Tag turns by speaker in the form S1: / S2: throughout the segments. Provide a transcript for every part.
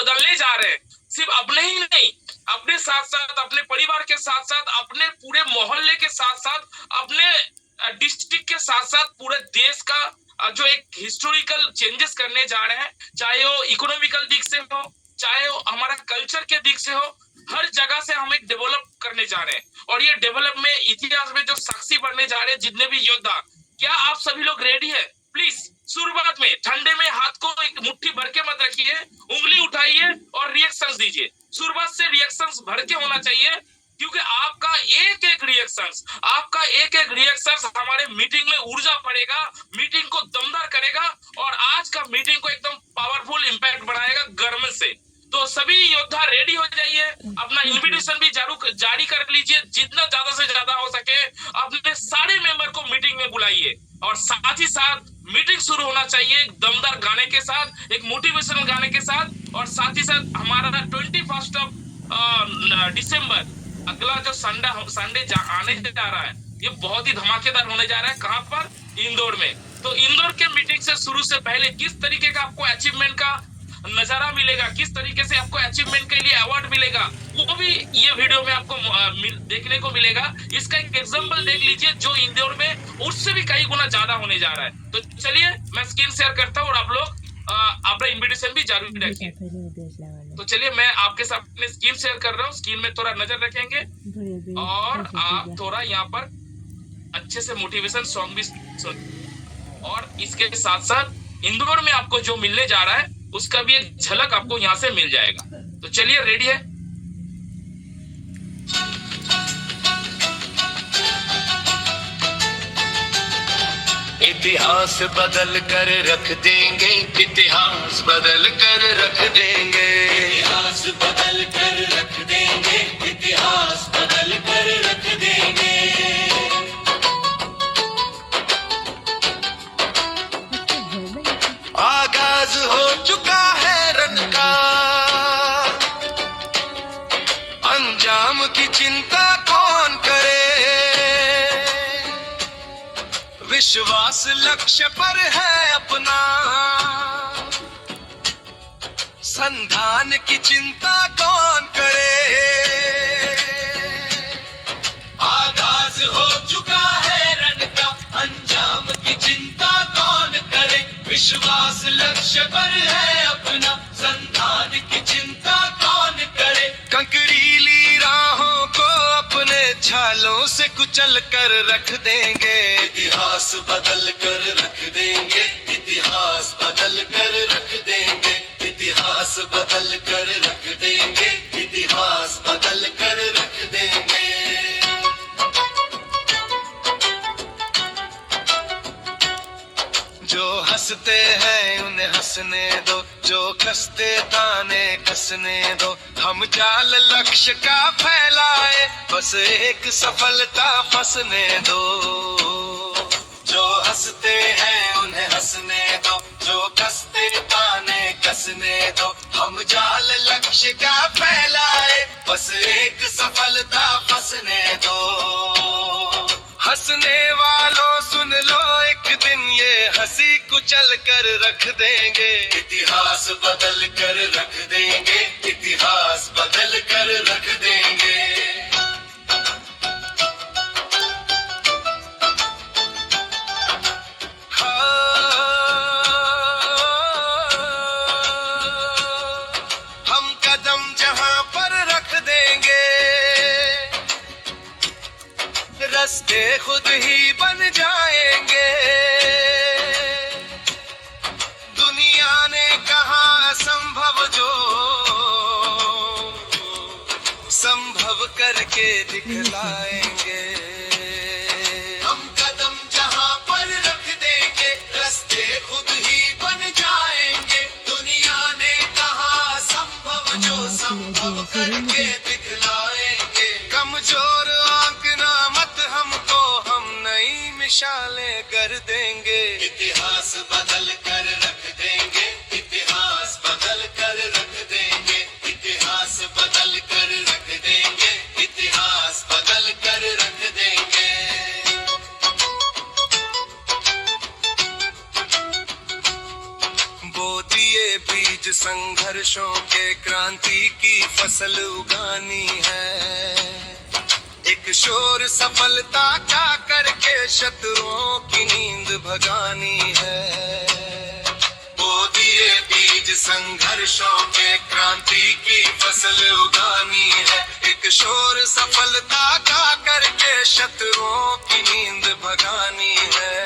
S1: बदलने जा रहे हैं। सिर्फ अपने ही नहीं, अपने साथ साथ, अपने परिवार के साथ साथ, अपने पूरे मोहल्ले के साथ साथ, अपने डिस्ट्रिक्ट के साथ साथ पूरे देश का जो एक हिस्टोरिकल चेंजेस करने जा रहे हैं, चाहे वो इकोनॉमिकल दिख से हो, चाहे वो हमारा कल्चर के दिख से हो, हर जगह से हम एक डेवलप करने जा रहे हैं। और ये डेवलप में इतिहास में जो साक्षी बनने जा रहे हैं जितने भी योद्धा, क्या आप सभी लोग रेडी है? प्लीज शुरुआत में ठंडे में हाथ को एक मुट्ठी भर के मत रखिए, उंगली उठाइए और रिएक्शंस दीजिए। शुरुआत से रिएक्शंस भर के होना चाहिए, क्योंकि आपका एक एक रिएक्शंस, आपका एक एक रिएक्शंस हमारे मीटिंग में ऊर्जा पड़ेगा, मीटिंग को दमदार करेगा और आज का मीटिंग को एकदम पावरफुल इंपैक्ट बढ़ाएगा गर्म से। तो सभी योद्धा रेडी हो जाइए, अपना इन्विटेशन भी जारी कर लीजिए, जितना ज्यादा से ज्यादा हो सके अपने सारे मेंबर को मीटिंग में बुलाइए। और साथ ही साथ मीटिंग शुरू होना चाहिए एक दमदार गाने के साथ, एक मोटिवेशनल गाने के साथ। और साथ ही साथ हमारा 21 दिसंबर अगला जो संडे आने जा रहा है, ये बहुत ही धमाकेदार होने जा रहा है। कहां पर? इंदौर में। तो इंदौर के मीटिंग से शुरू से पहले किस तरीके का आपको अचीवमेंट का नजारा मिलेगा, किस तरीके से आपको अचीवमेंट के लिए अवार्ड मिलेगा, वो भी ये वीडियो में आपको देखने को मिलेगा। इसका एक एग्जांपल देख लीजिए जो इंदौर में उससे भी कई गुना ज्यादा होने जा रहा है। तो चलिए मैं स्क्रीन शेयर करता हूँ और आप लोग अपना इन्विटेशन भी जारी रखिए। तो चलिए मैं आपके साथ अपने स्क्रीन शेयर कर रहा हूँ, स्क्रीन में थोड़ा नजर रखेंगे और आप थोड़ा यहाँ पर अच्छे से मोटिवेशन सॉन्ग भी सुन। और इसके साथ साथ इंदौर में आपको जो मिलने जा रहा है उसका भी एक झलक आपको यहाँ से मिल जाएगा। तो चलिए रेडी है?
S2: इतिहास बदल कर रख देंगे, इतिहास बदल कर रख देंगे, इतिहास बदल कर रख देंगे, इतिहास बदल कर रख देंगे। आगाज हो चुका है रण का, अंजाम की चिंता कौन करे, विश्वास लक्ष्य पर है अपना, संधान की चिंता कौन करे। आगाज हो चुका है रण का, अंजाम की चिंता कौन करे, विश्वास लक्ष्य पर है अपना, संधान की चिंता कौन करे। कंकरीली राहों को अपने छालों से कुचल कर रख देंगे, इतिहास बदल कर रख देंगे, इतिहास बदल कर रख देंगे, इतिहास बदल कर रख देंगे, इतिहास बदल कर रख देंगे। जो हंसते हैं उन्हें हंसने दो, जो कसते ताने कसने दो, हम जाल लक्ष्य का फैलाए, बस एक सफलता फंसने दो। जो हंसते हैं उन्हें हंसने दो, जो कसते ताने कसने दो, हम जाल लक्ष्य का फैलाए, बस एक सफलता फंसने दो। हंसने वालों सुन लो एक दिन ये हंसी कुचल कर रख देंगे, इतिहास बदल कर रख देंगे, इतिहास बदल कर रख देंगे। हम कदम जहां पर रख देंगे, रास्ते खुद ही बन जाएंगे। दुनिया ने कहा असंभव जो संभव करके दिखलाएंगे। हम कदम जहां पर रख देंगे, रास्ते खुद ही बन जाएंगे। दुनिया ने कहा असंभव जो संभव करके दिखलाएंगे। कमजोर आंकना मत हमको, हम नई मिसालें कर देंगे, इतिहास बदल कर रख देंगे, इतिहास बदल कर रख देंगे, इतिहास बदल कर रख देंगे, इतिहास बदल कर रख देंगे। बो दिए बीज संघर्षों के क्रांति की फसल उगानी है। एक शोर सफलता का करके शत्रुओं की नींद भगानी है। बो दिए बीज संघर्षों के क्रांति की फसल उगानी है। एक शोर सफलता का करके शत्रुओं की नींद भगानी है।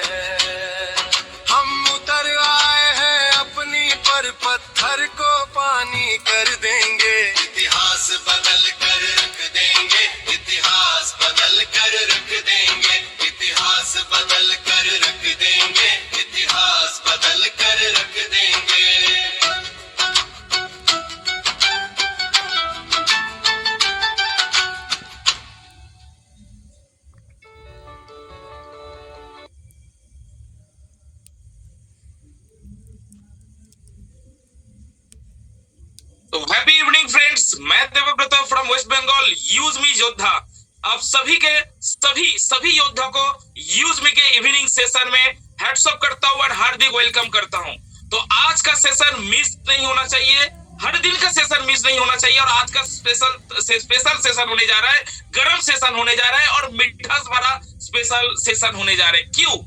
S2: हम उतर आए हैं अपनी पर पत्थर को पानी कर देंगे। इतिहास बदल कर रख देंगे। इतिहास बदल कर रख देंगे। इतिहास बदल कर रख देंगे। इतिहास बदल कर रख देंगे।
S1: तो हैप्पी इवनिंग फ्रेंड्स, मैं Devavrat from west Bengal, use me योद्धा। आप सभी के सभी योद्धा को यूज मी के इवनिंग सेशन में हैट्स ऑफ करता हूँ और हार्दिक वेलकम करता हूँ। तो आज का सेशन मिस नहीं होना चाहिए, हर दिन का सेशन मिस नहीं होना चाहिए। और आज का स्पेशल सेशन होने जा रहा है, गर्म सेशन होने जा रहा है और मिठास भरा स्पेशल सेशन होने जा रहे हैं। क्यों?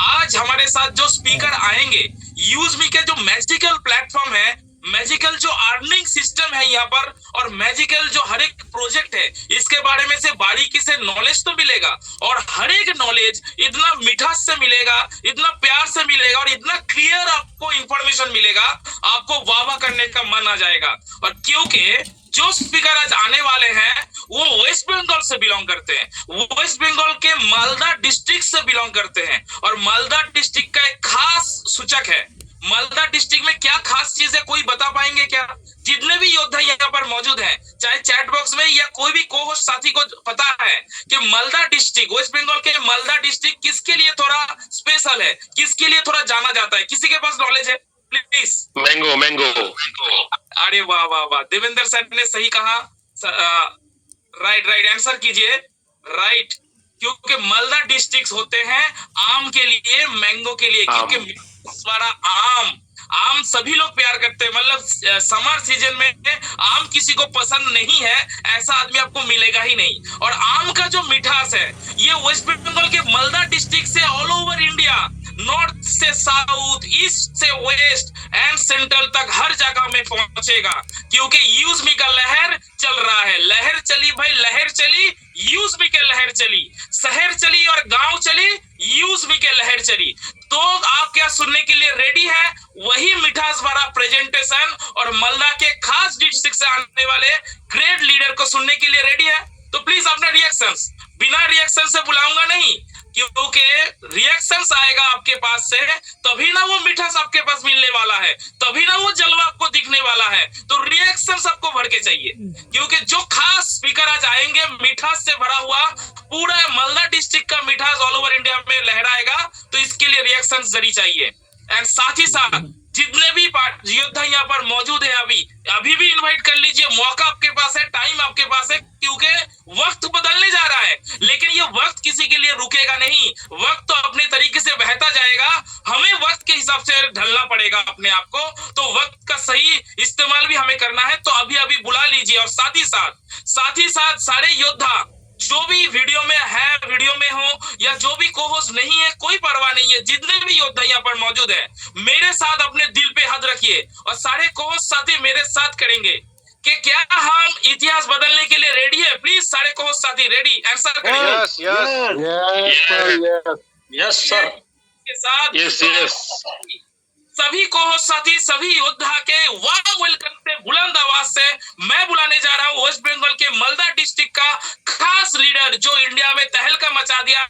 S1: आज हमारे साथ जो स्पीकर आएंगे, यूज मी के जो मैजिकल प्लेटफॉर्म है, मैजिकल जो अर्निंग सिस्टम है यहाँ पर, और मैजिकल जो हर एक प्रोजेक्ट है, इसके बारे में से बारीकी से नॉलेज तो मिलेगा। और हर एक नॉलेज इतना मिठास से मिलेगा, इतना प्यार से मिलेगा और इतना क्लियर आपको इंफॉर्मेशन मिलेगा, आपको वाह वाह करने का मन आ जाएगा। और क्योंकि जो स्पीकर आज आने वाले हैं वो वेस्ट बंगाल से बिलोंग करते हैं, वो वेस्ट बंगाल के मालदा डिस्ट्रिक्ट से बिलोंग करते हैं। और मालदा डिस्ट्रिक्ट का एक खास सूचक है। मालदा डिस्ट्रिक्ट में क्या खास चीज है, कोई बता पाएंगे क्या? जितने भी योद्धा यहाँ पर मौजूद हैं, चाहे चैट बॉक्स में या कोई भी को होस्ट साथी को पता है कि मालदा डिस्ट्रिक्ट, वेस्ट बंगाल के मालदा डिस्ट्रिक्ट किसके लिए थोड़ा स्पेशल है, किसके लिए थोड़ा जाना जाता है? किसी के पास नॉलेज है प्लीज?
S3: मैंगो।
S1: अरे वाह वाह वाह, देवेंद्र सर ने सही कहा। राइट आंसर कीजिए। राइट, क्योंकि मालदा डिस्ट्रिक्ट होते हैं आम के लिए, मैंगो के लिए। क्योंकि सारा आम सभी लोग प्यार करते हैं। मतलब समर सीजन में आम किसी को पसंद नहीं है ऐसा आदमी आपको मिलेगा ही नहीं। और आम का जो मिठास है, ये वेस्ट बंगाल के मालदा डिस्ट्रिक्ट से ऑल ओवर इंडिया, नॉर्थ से साउथ, ईस्ट से वेस्ट एंड सेंट्रल तक हर जगह में पहुंचेगा। क्योंकि यूज मी का लहर चल रहा है। लहर चली भाई, लहर चली, यूज मी के लहर चली। शहर चली और गांव चली, यूज मी के लहर चली। तो आप क्या सुनने के लिए रेडी है? वही मिठास भरा प्रेजेंटेशन और मालदा के खास डिस्ट्रिक्ट से आने वाले ग्रेट लीडर को सुनने के लिए रेडी है? तो प्लीज अपना रिएक्शंस, बिना रिएक्शन से बुलाऊंगा नहीं, क्योंकि रिएक्शंस आएगा आपके पास से, तभी ना वो मिठास आपके पास मिलने वाला है, तभी ना वो जलवा आपको दिखने वाला है। तो रिएक्शंस आपको भर के चाहिए, क्योंकि जो खास स्पीकर आज आएंगे, मिठास से भरा हुआ पूरा मालदा डिस्ट्रिक्ट का मिठास ऑल ओवर इंडिया में लहराएगा। तो इसके लिए रिएक्शंस जरूरी चाहिए। एंड साथ ही साथ जितने भी योद्धा यहाँ पर मौजूद है, अभी भी इनवाइट कर लीजिए। मौका आपके पास है, टाइम आपके पास है, क्योंकि वक्त बदलने जा रहा है। लेकिन ये वक्त किसी के लिए रुकेगा नहीं, वक्त तो अपने तरीके से बहता जाएगा। हमें वक्त के हिसाब से ढलना पड़ेगा अपने आप को। तो वक्त का सही इस्तेमाल भी हमें करना है। तो अभी बुला लीजिए। और साथ ही साथ सारे योद्धा जो भी वीडियो में है, वीडियो में हो, या जो भी को होस्ट नहीं है, कोई परवाह नहीं है। जितने भी योद्धा यहाँ पर मौजूद है, मेरे साथ अपने दिल पे हाथ रखिए और सारे को होस्ट साथी मेरे साथ करेंगे कि क्या हम इतिहास बदलने के लिए रेडी है? प्लीज सारे को होस्ट साथी रेडी, आंसर करिए।
S3: Yes sir.
S1: के साथ
S3: यस।
S1: सभी को साथी, सभी योद्धा के वार्म वेलकम से बुलंद आवाज से मैं बुलाने जा रहा हूँ वेस्ट बंगाल के मालदा डिस्ट्रिक्ट का खास लीडर, जो इंडिया में तहलका मचा दिया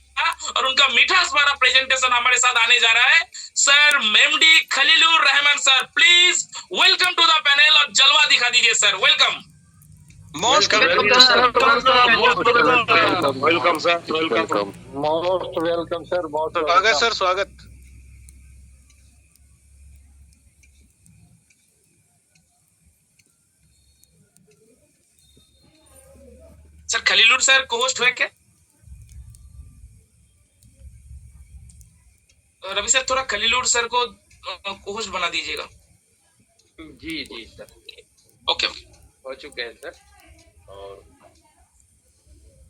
S1: और उनका मिठास भरा प्रेजेंटेशन हमारे साथ आने जा रहा है। सर मेमडी Khalilur Rahman sir, please welcome to the panel और जलवा दिखा दीजिए sir. Welcome.
S3: Most welcome sir. स्वागत सर, स्वागत।
S1: सर खलीलुर सर को होस्ट हुए क्या? रवि सर थोड़ा खलीलुर सर को को होस्ट बना दीजिएगा।
S4: जी जी सर,
S1: ओके
S4: हो चुके हैं सर। और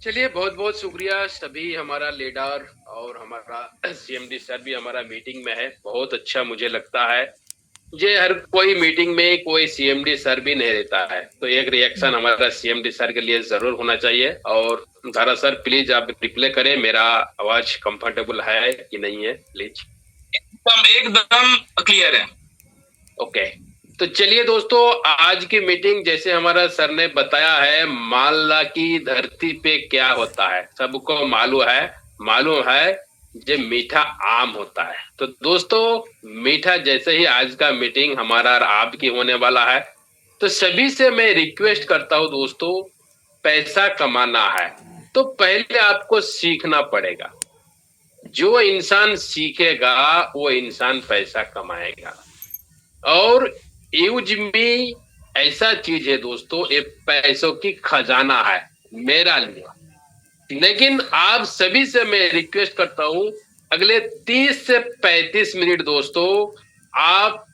S4: चलिए, बहुत बहुत शुक्रिया सभी, हमारा लीडर और हमारा सीएमडी सर भी हमारा मीटिंग में है। बहुत अच्छा मुझे लगता है, ये हर कोई मीटिंग में कोई सीएमडी सर भी नहीं रहता है, तो एक रिएक्शन हमारा सीएमडी सर के लिए जरूर होना चाहिए। और धारा सर प्लीज आप रिप्लाई करें, मेरा आवाज कंफर्टेबल है कि नहीं है प्लीज।
S1: एकदम क्लियर है।
S4: ओके, तो चलिए दोस्तों, आज की मीटिंग जैसे हमारा सर ने बताया है, मालदा की धरती पे क्या होता है सबको मालूम है जो मीठा आम होता है। तो दोस्तों, मीठा जैसे ही आज का मीटिंग हमारा और आपकी होने वाला है, तो सभी से मैं रिक्वेस्ट करता हूं दोस्तों, पैसा कमाना है तो पहले आपको सीखना पड़ेगा। जो इंसान सीखेगा वो इंसान पैसा कमाएगा। और यूज में ऐसा चीज है दोस्तों, ये पैसों की खजाना है मेरा लिए। लेकिन आप सभी से मैं रिक्वेस्ट करता हूं, अगले 30 से 35 मिनट दोस्तों आप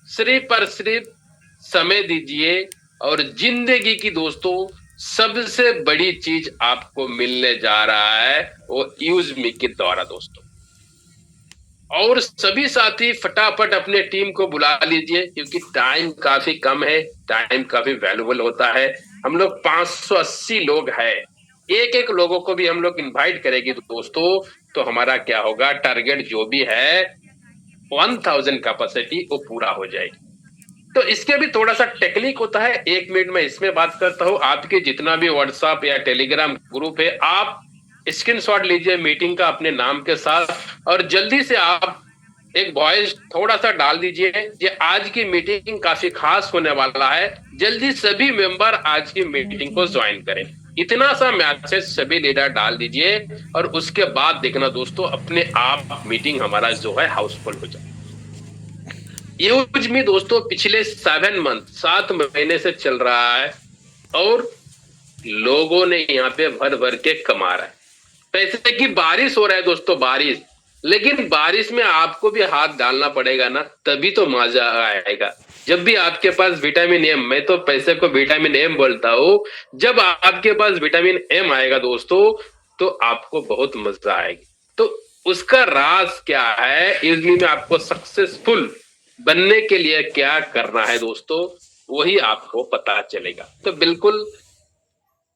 S4: सिर्फ और सिर्फ समय दीजिए, और जिंदगी की दोस्तों सबसे बड़ी चीज आपको मिलने जा रहा है, वो यूज मी के द्वारा दोस्तों। और सभी साथी फटाफट अपने टीम को बुला लीजिए, क्योंकि टाइम काफी कम है, टाइम काफी वैल्यूबल होता है। हम लोग 580 लोग हैं, एक एक लोगों को भी हम लोग इनवाइट करेंगे दोस्तों, तो हमारा क्या होगा, टारगेट जो भी है 1000 कैपेसिटी वो पूरा हो जाएगी। तो इसके भी थोड़ा सा टेक्निक होता है, 1 मिनट में इसमें बात करता हूँ। आपके जितना भी व्हाट्सएप या टेलीग्राम ग्रुप है, आप स्क्रीनशॉट लीजिए मीटिंग का अपने नाम के साथ, और जल्दी से आप एक वॉइस थोड़ा सा डाल दीजिए। ये आज की मीटिंग काफी खास होने वाला है, जल्दी सभी मेंबर आज की मीटिंग को ज्वाइन करें। इतना सा मैसेज सभी लीडर डाल दीजिए, और उसके बाद देखना दोस्तों, अपने आप मीटिंग हमारा जो है हाउसफुल हो जाए। यूज में दोस्तों पिछले 7 महीने से चल रहा है, और लोगों ने यहाँ पे भर भर के कमा रहा है। पैसे की बारिश हो रहा है दोस्तों, बारिश। लेकिन बारिश में आपको भी हाथ डालना पड़ेगा ना, तभी तो मजा आएगा। जब भी आपके पास विटामिन एम, मैं तो पैसे को विटामिन एम बोलता हूँ, जब आपके पास विटामिन एम आएगा दोस्तों, तो आपको बहुत मजा आएगी। तो उसका राज क्या है, इसमें आपको सक्सेसफुल बनने के लिए क्या करना है दोस्तों, वही आपको पता चलेगा। तो बिल्कुल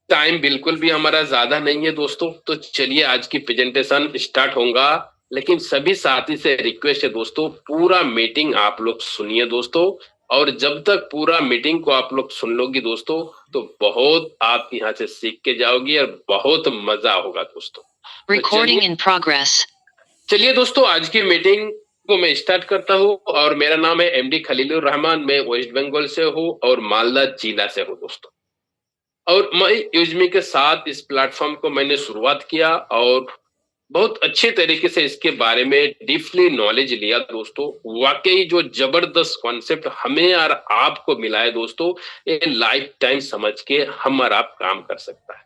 S4: टाइम बिल्कुल भी हमारा ज्यादा नहीं है दोस्तों, तो चलिए आज की प्रेजेंटेशन स्टार्ट होगा। लेकिन सभी साथी से रिक्वेस्ट है दोस्तों, पूरा मीटिंग आप लोग सुनिए दोस्तों, और जब तक पूरा मीटिंग को आप लोग सुन लोगी दोस्तों, तो बहुत आप यहाँ से सीख के जाओगी और बहुत मजा होगा दोस्तों।
S5: Recording in progress.
S4: चलिए दोस्तों, आज की मीटिंग को मैं स्टार्ट करता हूँ, और मेरा नाम है एमडी खलीलुर रहमान, मैं वेस्ट बंगाल से हूँ और मालदा जिला से हूँ दोस्तों। और मैं यूजमी के साथ इस प्लेटफॉर्म को मैंने शुरुआत किया, और बहुत अच्छे तरीके से इसके बारे में डीपली नॉलेज लिया दोस्तों। वाकई जो जबरदस्त कॉन्सेप्ट हमें और आपको मिला है दोस्तों, ये लाइफ टाइम समझ के हम और आप काम कर सकता है।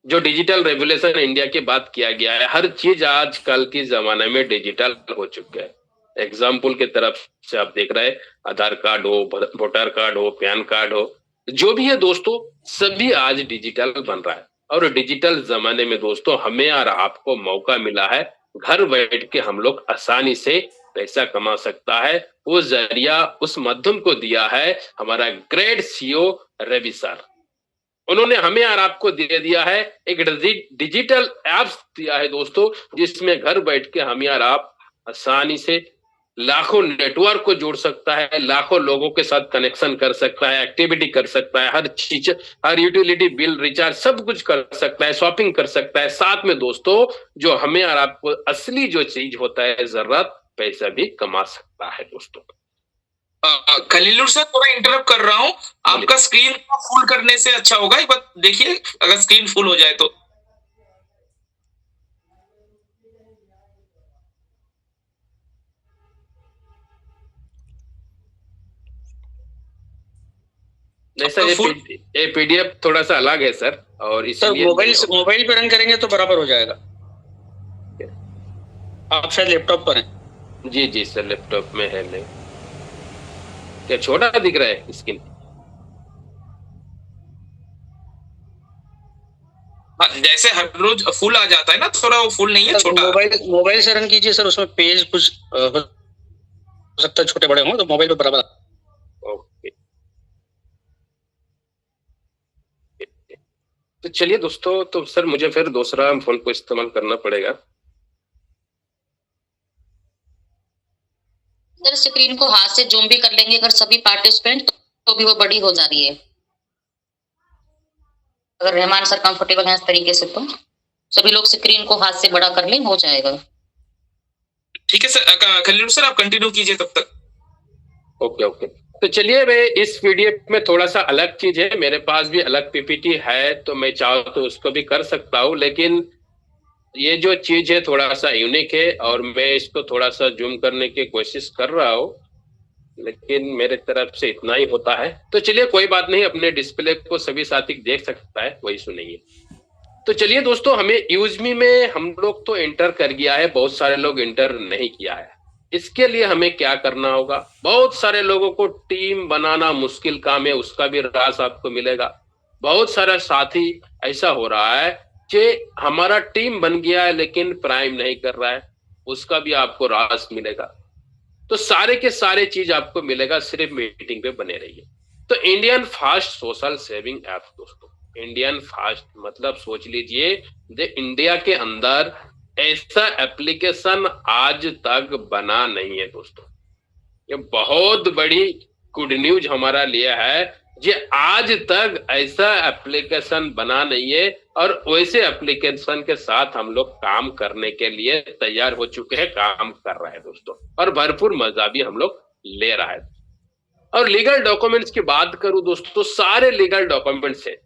S4: जो डिजिटल रेवोल्यूशन इंडिया की बात किया गया है, हर चीज आजकल के जमाने में डिजिटल हो चुका है। एग्जाम्पल की तरफ से आप देख रहे हैं, आधार कार्ड हो, वोटर कार्ड हो, पैन कार्ड हो, जो भी है दोस्तों, सभी आज डिजिटल बन रहा है। और डिजिटल जमाने में दोस्तों हमें और आपको मौका मिला है, घर बैठ के हम लोग आसानी से पैसा कमा सकता है। वो जरिया, उस माध्यम को दिया है हमारा ग्रेट सीईओ रवि सर। उन्होंने हमें और आपको दे दिया है एक डिजिटल एप्स दिया है दोस्तों, जिसमें घर बैठ के हम और आप आसानी से लाखों नेटवर्क को जोड़ सकता है, लाखों लोगों के साथ कनेक्शन कर सकता है, एक्टिविटी कर सकता है, हर चीज, हर यूटिलिटी बिल रिचार्ज सब कुछ कर सकता है, शॉपिंग कर सकता है। साथ में दोस्तों जो हमें और आपको असली जो चीज होता है जरूरत, पैसा भी कमा सकता है दोस्तों।
S1: खलीलुर सर, थोड़ा इंटरप्ट कर रहा हूँ, आपका स्क्रीन फुल करने से अच्छा होगा। एक बार देखिए, अगर स्क्रीन फुल हो जाए तो।
S4: नहीं सर, ये पीडीएफ थोड़ा सा अलग है सर, और इसलिए
S6: मोबाइल पे रन करेंगे तो बराबर हो जाएगा। आप शायद लैपटॉप पर हैं।
S4: जी जी सर, लैपटॉप में है नहीं। क्या छोटा दिख रहा है स्क्रीन?
S1: हाँ, जैसे हर रोज फुल आ जाता है ना, थोड़ा वो फुल नहीं है, छोटा।
S6: मोबाइल से रन कीजिए सर, उसमें पेज कुछ हो सकता है छोटे बड़े हों, तो मोबाइल पे बराबर।
S4: ओके, तो चलिए दोस्तों, तो सर मुझे फिर दूसरा फोन को इस्तेमाल करना पड़ेगा।
S7: सर स्क्रीन को हाथ से जूम भी कर लेंगे अगर सभी पार्टिसिपेंट, तो भी वो बड़ी हो जा रही है। अगर रहमान सर कंफर्टेबल हैं इस तरीके से, तो सभी लोग स्क्रीन को हाथ से बड़ा कर लें, हो जाएगा।
S1: ठीक है सर, खलील सर आप कंटिन्यू कीजिए तब तक।
S4: ओके ओके, तो चलिए, मैं इस पीडीएफ में थोड़ा सा अलग चीज है, मेरे पास भी अलग पीपीटी है, तो मैं चाहूँ तो उसको भी कर सकता हूँ, लेकिन ये जो चीज है थोड़ा सा यूनिक है और मैं इसको थोड़ा सा जूम करने की कोशिश कर रहा हूँ, लेकिन मेरे तरफ से इतना ही होता है। तो चलिए कोई बात नहीं, अपने डिस्प्ले को सभी साथी देख सकता है, वही सुनेंगे। तो चलिए दोस्तों, हमें यूजमी में हम लोग तो एंटर कर गया है, बहुत सारे लोग एंटर नहीं किया है। इसके लिए हमें क्या करना होगा? बहुत सारे लोगों को टीम बनाना मुश्किल काम है, उसका भी राज आपको मिलेगा। बहुत सारा साथी ऐसा हो रहा है कि हमारा टीम बन गया है लेकिन प्राइम नहीं कर रहा है, उसका भी आपको राज मिलेगा। तो सारे के सारे चीज आपको मिलेगा, सिर्फ मीटिंग पे बने रहिए। तो Indian fast social saving app दोस्तों, इंडियन फास्ट मतलब सोच लीजिए, इंडिया के अंदर ऐसा एप्लीकेशन आज तक बना नहीं है दोस्तों। ये बहुत बड़ी गुड न्यूज हमारा लिए है, जे आज तक ऐसा एप्लीकेशन बना नहीं है, और वैसे एप्लीकेशन के साथ हम लोग काम करने के लिए तैयार हो चुके हैं, काम कर रहे हैं दोस्तों, और भरपूर मजा भी हम लोग ले रहा है। और लीगल डॉक्यूमेंट्स की बात करूं दोस्तों, सारे लीगल डॉक्यूमेंट्स है।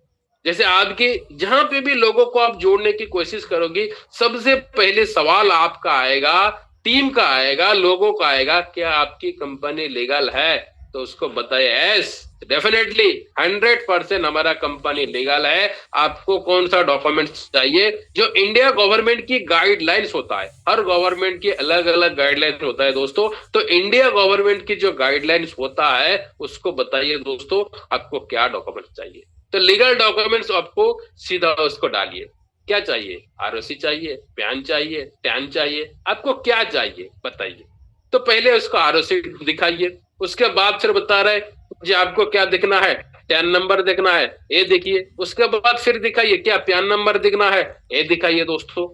S4: जैसे आपके जहां पे भी लोगों को आप जोड़ने की कोशिश करोगे, सबसे पहले सवाल आपका आएगा, टीम का आएगा, लोगों का आएगा, क्या आपकी कंपनी लीगल है? तो उसको बताइए यस, डेफिनेटली 100% हमारा कंपनी लीगल है। आपको कौन सा डॉक्यूमेंट्स चाहिए? जो इंडिया गवर्नमेंट की गाइडलाइंस होता है, हर गवर्नमेंट की अलग अलग गाइडलाइंस होता है दोस्तों, तो इंडिया गवर्नमेंट की जो गाइडलाइंस होता है उसको बताइए दोस्तों, आपको क्या डॉक्यूमेंट्स चाहिए। तो लीगल डॉक्यूमेंट्स आपको सीधा उसको डालिए, क्या चाहिए? आरओसी चाहिए, पैन चाहिए, टैन चाहिए, आपको क्या चाहिए बताइए। तो पहले उसको आरओसी दिखाइए, उसके बाद फिर बता रहे जी आपको क्या दिखना है, टैन नंबर दिखना है, ये देखिए। उसके बाद फिर दिखाइए क्या पैन नंबर दिखना है, ये दिखाइए दोस्तों।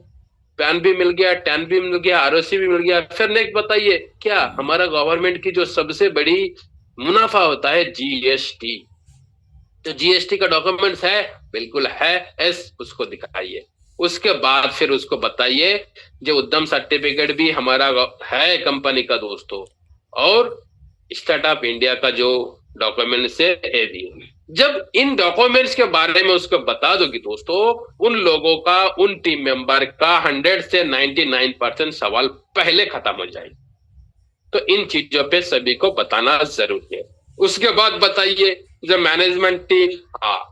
S4: पैन भी मिल गया, टैन भी मिल गया, आरओसी भी मिल गया। फिर नेक्स्ट बताइए क्या हमारा गवर्नमेंट की जो सबसे बड़ी मुनाफा होता है जीएसटी, तो जीएसटी का डॉक्यूमेंट्स है? बिल्कुल है, एस उसको दिखाइए। उसके बाद फिर उसको बताइए जो उद्यम सर्टिफिकेट भी हमारा है कंपनी का दोस्तों, और स्टार्टअप इंडिया का जो डॉक्यूमेंट्स है ये भी। जब इन डॉक्यूमेंट्स के बारे में उसको बता दोगे दोस्तों, उन लोगों का, उन टीम मेंबर का 100 से 99% सवाल पहले खत्म हो जाएगा। तो इन चीजों पे सभी को बताना जरूरी है। उसके बाद बताइए जो मैनेजमेंट टीम, हाँ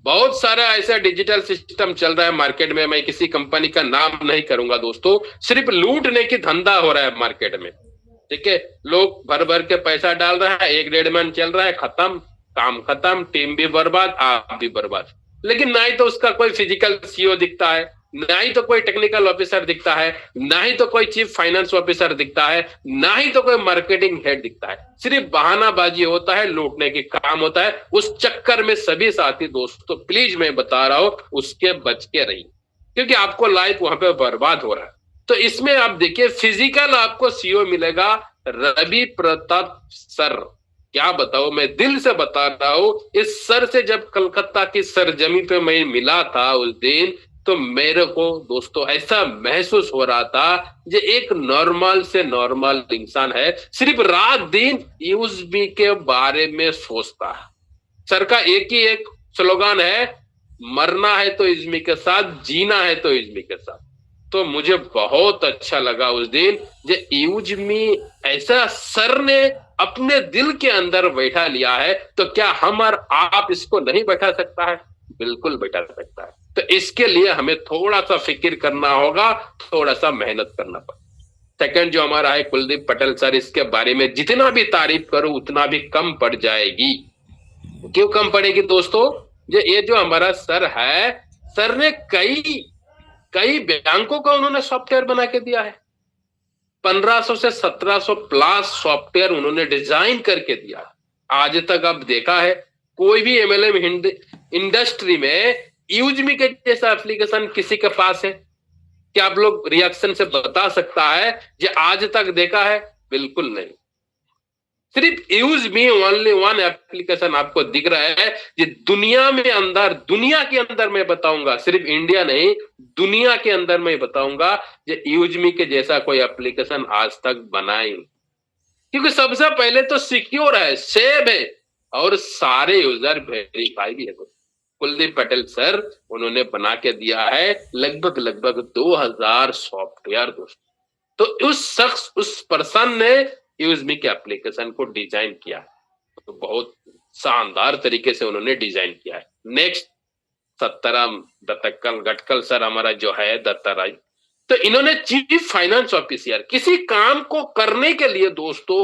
S4: बहुत सारा ऐसा डिजिटल सिस्टम चल रहा है मार्केट में, मैं किसी कंपनी का नाम नहीं करूंगा दोस्तों, सिर्फ लूटने की धंधा हो रहा है मार्केट में, ठीक है। लोग भर भर के पैसा डाल रहा है, 1-1.5 महीना चल रहा है, खत्म, काम खत्म, टीम भी बर्बाद, आप भी बर्बाद। लेकिन ना ही तो उसका कोई फिजिकल सीईओ दिखता है, ना ही तो कोई टेक्निकल ऑफिसर दिखता है, ना ही तो कोई चीफ फाइनेंस ऑफिसर दिखता है, ना ही तो कोई मार्केटिंग हेड दिखता है। सिर्फ बहानाबाजी होता है, लूटने की काम होता है। उस चक्कर में सभी साथी दोस्तों, प्लीज मैं बता रहा हूं, उसके बच के रहिए, क्योंकि आपको लाइफ वहां पे बर्बाद हो रहा है। तो इसमें आप देखिए, फिजिकल आपको सीईओ मिलेगा रवि प्रताप सर। क्या बताओ, मैं दिल से बता रहा हूं, इस सर से जब कलकत्ता की सरजमी पे मैं मिला था उस दिन, तो मेरे को दोस्तों ऐसा महसूस हो रहा था जो एक नॉर्मल से नॉर्मल इंसान है, सिर्फ रात दिन यूएसबी के बारे में सोचता है। सर का एक ही एक स्लोगन है, मरना है तो इज्मी के साथ, जीना है तो इज्मी के साथ। तो मुझे बहुत अच्छा लगा उस दिन, जो यूजमी ऐसा सर ने अपने दिल के अंदर बैठा लिया है, तो क्या हम और आप इसको नहीं बैठा सकता है? बिल्कुल बैठा सकता है। तो इसके लिए हमें थोड़ा सा फिक्र करना होगा, थोड़ा सा मेहनत करना पड़ेगा। सेकंड जो हमारा है कुलदीप पटेल सर, इसके बारे में जितना भी तारीफ करो उतना भी कम पड़ जाएगी। क्यों कम पड़ेगी दोस्तों? ये जो हमारा सर है, सर ने कई बैंकों का उन्होंने सॉफ्टवेयर बना के दिया है। 1500 से 1700 प्लस सॉफ्टवेयर उन्होंने डिजाइन करके दिया। आज तक अब देखा है कोई भी एमएलएम इंडस्ट्री में यूजमी के जैसा एप्लीकेशन किसी के पास है? क्या आप लोग रिएक्शन से बता सकता है जो आज तक देखा है? बिल्कुल नहीं। सिर्फ use me only one application आपको दिख रहा है ये दुनिया के अंदर मैं बताऊंगा, सिर्फ इंडिया नहीं दुनिया के अंदर मैं बताऊंगा ये यूज मी के जैसा कोई एप्लीकेशन आज तक बनाए। क्योंकि सबसे पहले तो सिक्योर है, सेफ है और सारे यूजर वेरीफाई भी है। कुलदीप पटेल सर उन्होंने बना के दिया है लगभग 2000 सॉफ्टवेयर दोस्तों। तो उस पर्सन ने यूजमी के एप्लीकेशन को डिजाइन किया, तो बहुत शानदार तरीके से उन्होंने डिजाइन किया है। नेक्स्ट सत्तराम गटकल सर हमारा जो है दत्ताराय, तो इन्होंने चीफ फाइनेंस ऑफिसर, किसी काम को करने के लिए दोस्तों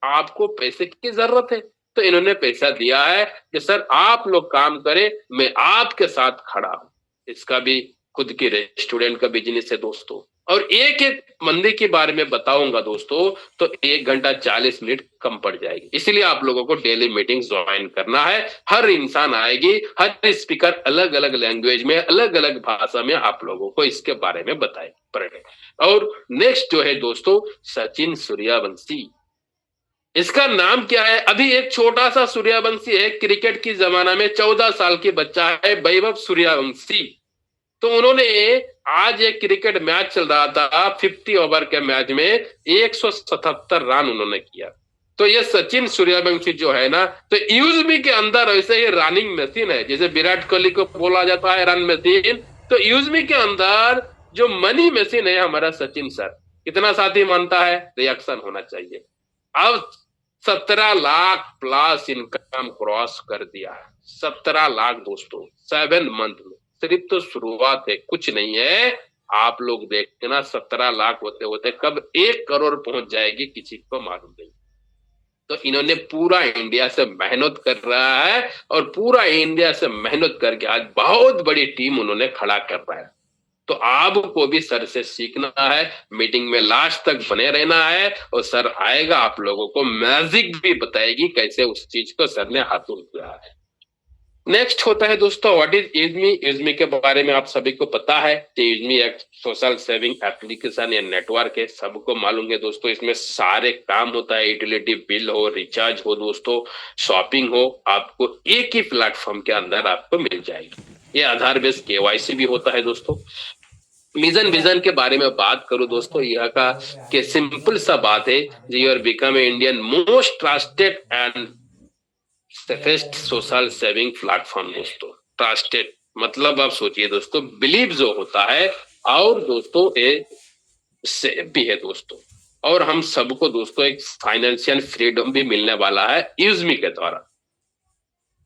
S4: आपको पैसे की जरूरत है तो इन्होंने पैसा दिया है कि सर आप लोग काम करें, मैं आपके साथ खड़ा हूं। इसका भी खुद की रेस्टोरेंट का बिजनेस है दोस्तों। और एक मंदिर के बारे में बताऊंगा दोस्तों तो 1 घंटा 40 मिनट कम पड़ जाएगी। इसलिए आप लोगों को डेली मीटिंग ज्वाइन करना है। हर इंसान आएगी, हर स्पीकर अलग अलग लैंग्वेज में अलग अलग भाषा में आप लोगों को इसके बारे में बताए पड़ेगा। और नेक्स्ट जो है दोस्तों सचिन सूर्यवंशी, इसका नाम क्या है? अभी एक छोटा सा सूर्यवंशी है, क्रिकेट की जमाना में 14 साल की बच्चा है वैभव सूर्यवंशी। तो उन्होंने आज एक क्रिकेट मैच चल रहा था, 50 ओवर के मैच में 177 रन उन्होंने किया। तो ये सचिन सूर्यवंशी जो है ना, तो यूजमी के अंदर ऐसे ही रनिंग मशीन है। जैसे विराट कोहली को बोला जाता है रन मशीन, तो यूजमी के अंदर जो मनी मशीन है हमारा सचिन सर। कितना साथी मानता है? रिएक्शन होना चाहिए। अब 17 लाख प्लस इनकम क्रॉस कर दिया। 17 लाख दोस्तों 7 मंथ में। सिर्फ तो शुरुआत है, कुछ नहीं है। आप लोग देखना 17 लाख होते होते कब 1 करोड़ पहुंच जाएगी किसी को मालूम नहीं। तो इन्होंने पूरा इंडिया से मेहनत कर रहा है और पूरा इंडिया से मेहनत करके आज बहुत बड़ी टीम उन्होंने खड़ा कर रहा है। तो आपको भी सर से सीखना है, मीटिंग में लास्ट तक बने रहना है और सर आएगा आप लोगों को मैजिक भी बताएगी कैसे उस चीज को सर ने हासिल किया है। नेक्स्ट होता है दोस्तों व्हाट इज यूजमी। यूजमी के बारे में आप सभी को पता है कि यूजमी एक सोशल सेविंग एप्लीकेशन या नेटवर्क है, सबको मालूम है दोस्तों। इसमें सारे काम होता है, यूटिलिटी बिल हो, रिचार्ज हो दोस्तों, शॉपिंग हो, आपको एक ही प्लेटफॉर्म के अंदर आपको मिल जाएगी। ये आधार बेस्ड केवाईसी भी होता है दोस्तों। मिशन विजन के बारे में बात करूं दोस्तों, यह का कि सिंपल सा बात है, you are become a Indian most trusted and safest social saving platform दोस्तों। ट्रस्टेड मतलब आप सोचिए दोस्तों, बिलीव जो होता है और दोस्तों ये सेफ भी है दोस्तों। और हम सबको दोस्तों एक फाइनेंशियल फ्रीडम भी मिलने वाला है यूजमी के द्वारा।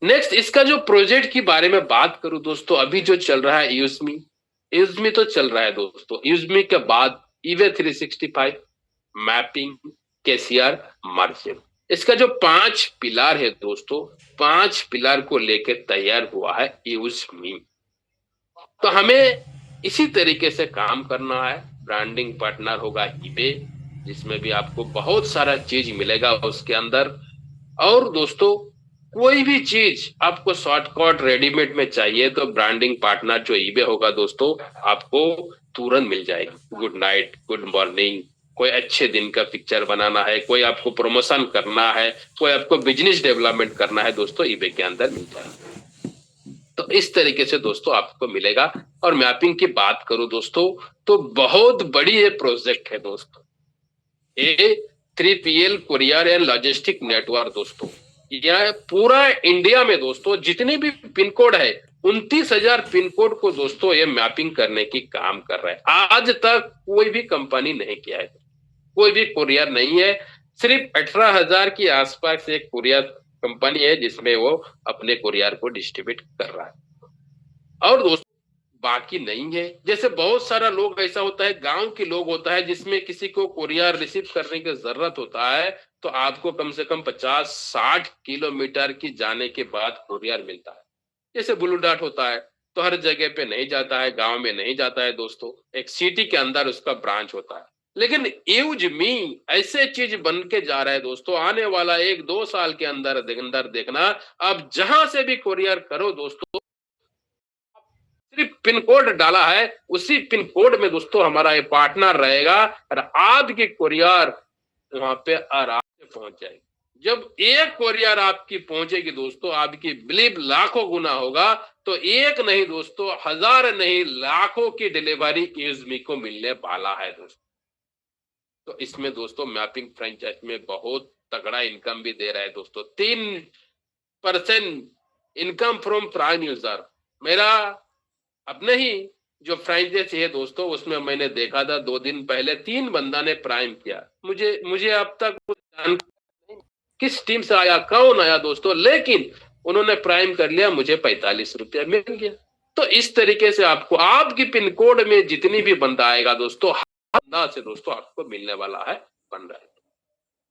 S4: नेक्स्ट इसका जो प्रोजेक्ट के बारे में बात करूं दोस्तों, अभी जो चल रहा है यूजमी तो चल रहा है दोस्तों। यूजमी के बाद ईवे 365, मैपिंग, केसीआर, मर्जिंग, इसका जो 5 पिलर है दोस्तों, 5 पिलर को लेकर तैयार हुआ है यूजमी। तो हमें इसी तरीके से काम करना है। ब्रांडिंग पार्टनर होगा ईबे, जिसमें भी आपको बहुत सारा चीज मिलेगा उसके अंदर। और दोस्तों कोई भी चीज आपको शॉर्टकट रेडीमेड में चाहिए तो ब्रांडिंग पार्टनर जो ईबे होगा दोस्तों आपको तुरंत मिल जाएगी। गुड नाइट, गुड मॉर्निंग, कोई अच्छे दिन का पिक्चर बनाना है, कोई आपको प्रमोशन करना है, कोई आपको बिजनेस डेवलपमेंट करना है दोस्तों, ईबे के अंदर मिल जाएगा। तो इस तरीके से दोस्तों आपको मिलेगा। और मैपिंग की बात करूं दोस्तों तो बहुत बड़ी ये प्रोजेक्ट है दोस्तों। ये 3PL courier and logistic network दोस्तों, यह पूरा इंडिया में दोस्तों जितने भी पिन कोड है 29,000 पिन कोड को दोस्तों ये मैपिंग करने की काम कर रहा है। आज तक कोई भी कंपनी नहीं किया है, कोई भी कुरियर नहीं है। सिर्फ 18,000 के आसपास एक कुरियर कंपनी है जिसमें वो अपने कुरियर को डिस्ट्रीब्यूट कर रहा है। और दोस्तों बाकी नहीं है। जैसे बहुत सारा लोग ऐसा होता है, गांव के लोग होता है, जिसमें किसी को कुरियर रिसीव करने की जरूरत होता है तो आपको कम से कम 50-60 किलोमीटर की जाने के बाद कुरियर मिलता है। जैसे ब्लू डार्ट होता है तो हर जगह पे नहीं जाता है, गांव में नहीं जाता है दोस्तों, एक सिटी के अंदर उसका ब्रांच होता है। लेकिन यूज मी ऐसे चीज बन के जा रहा है दोस्तों, आने वाला 1-2 साल के अंदर देखना, अब जहां से भी कुरियर करो दोस्तों, सिर्फ पिन कोड डाला है, उसी पिन कोड में दोस्तों हमारा ये पार्टनर रहेगा और आपकी कुरियर वहां पे आराम से पहुंच जाएगी। जब एक कुरियर आपकी पहुंचेगी दोस्तों, आपकी बिलीव लाखों गुना होगा। तो एक नहीं दोस्तों, 1000 नहीं, लाखों की डिलीवरी यूजमी को मिलने वाला है दोस्तों। तो इसमें दोस्तों मैपिंग फ्रेंचाइज में बहुत तगड़ा इनकम भी दे रहा है दोस्तों। 3% इनकम फ्रॉम प्राइम यूजर। मेरा अपने ही जो फ्रेंचाइज है दोस्तों, उसमें मैंने देखा था 2 दिन पहले 3 बंदा ने प्राइम किया। मुझे अब तक किस टीम से आया, कौन आया दोस्तों, लेकिन उन्होंने प्राइम कर लिया, मुझे 45 रुपया मिल गया। तो इस तरीके से आपको आपकी पिन कोड में जितनी भी बंदा आएगा दोस्तों, बंदा से दोस्तों आपको मिलने वाला है बन रहा है।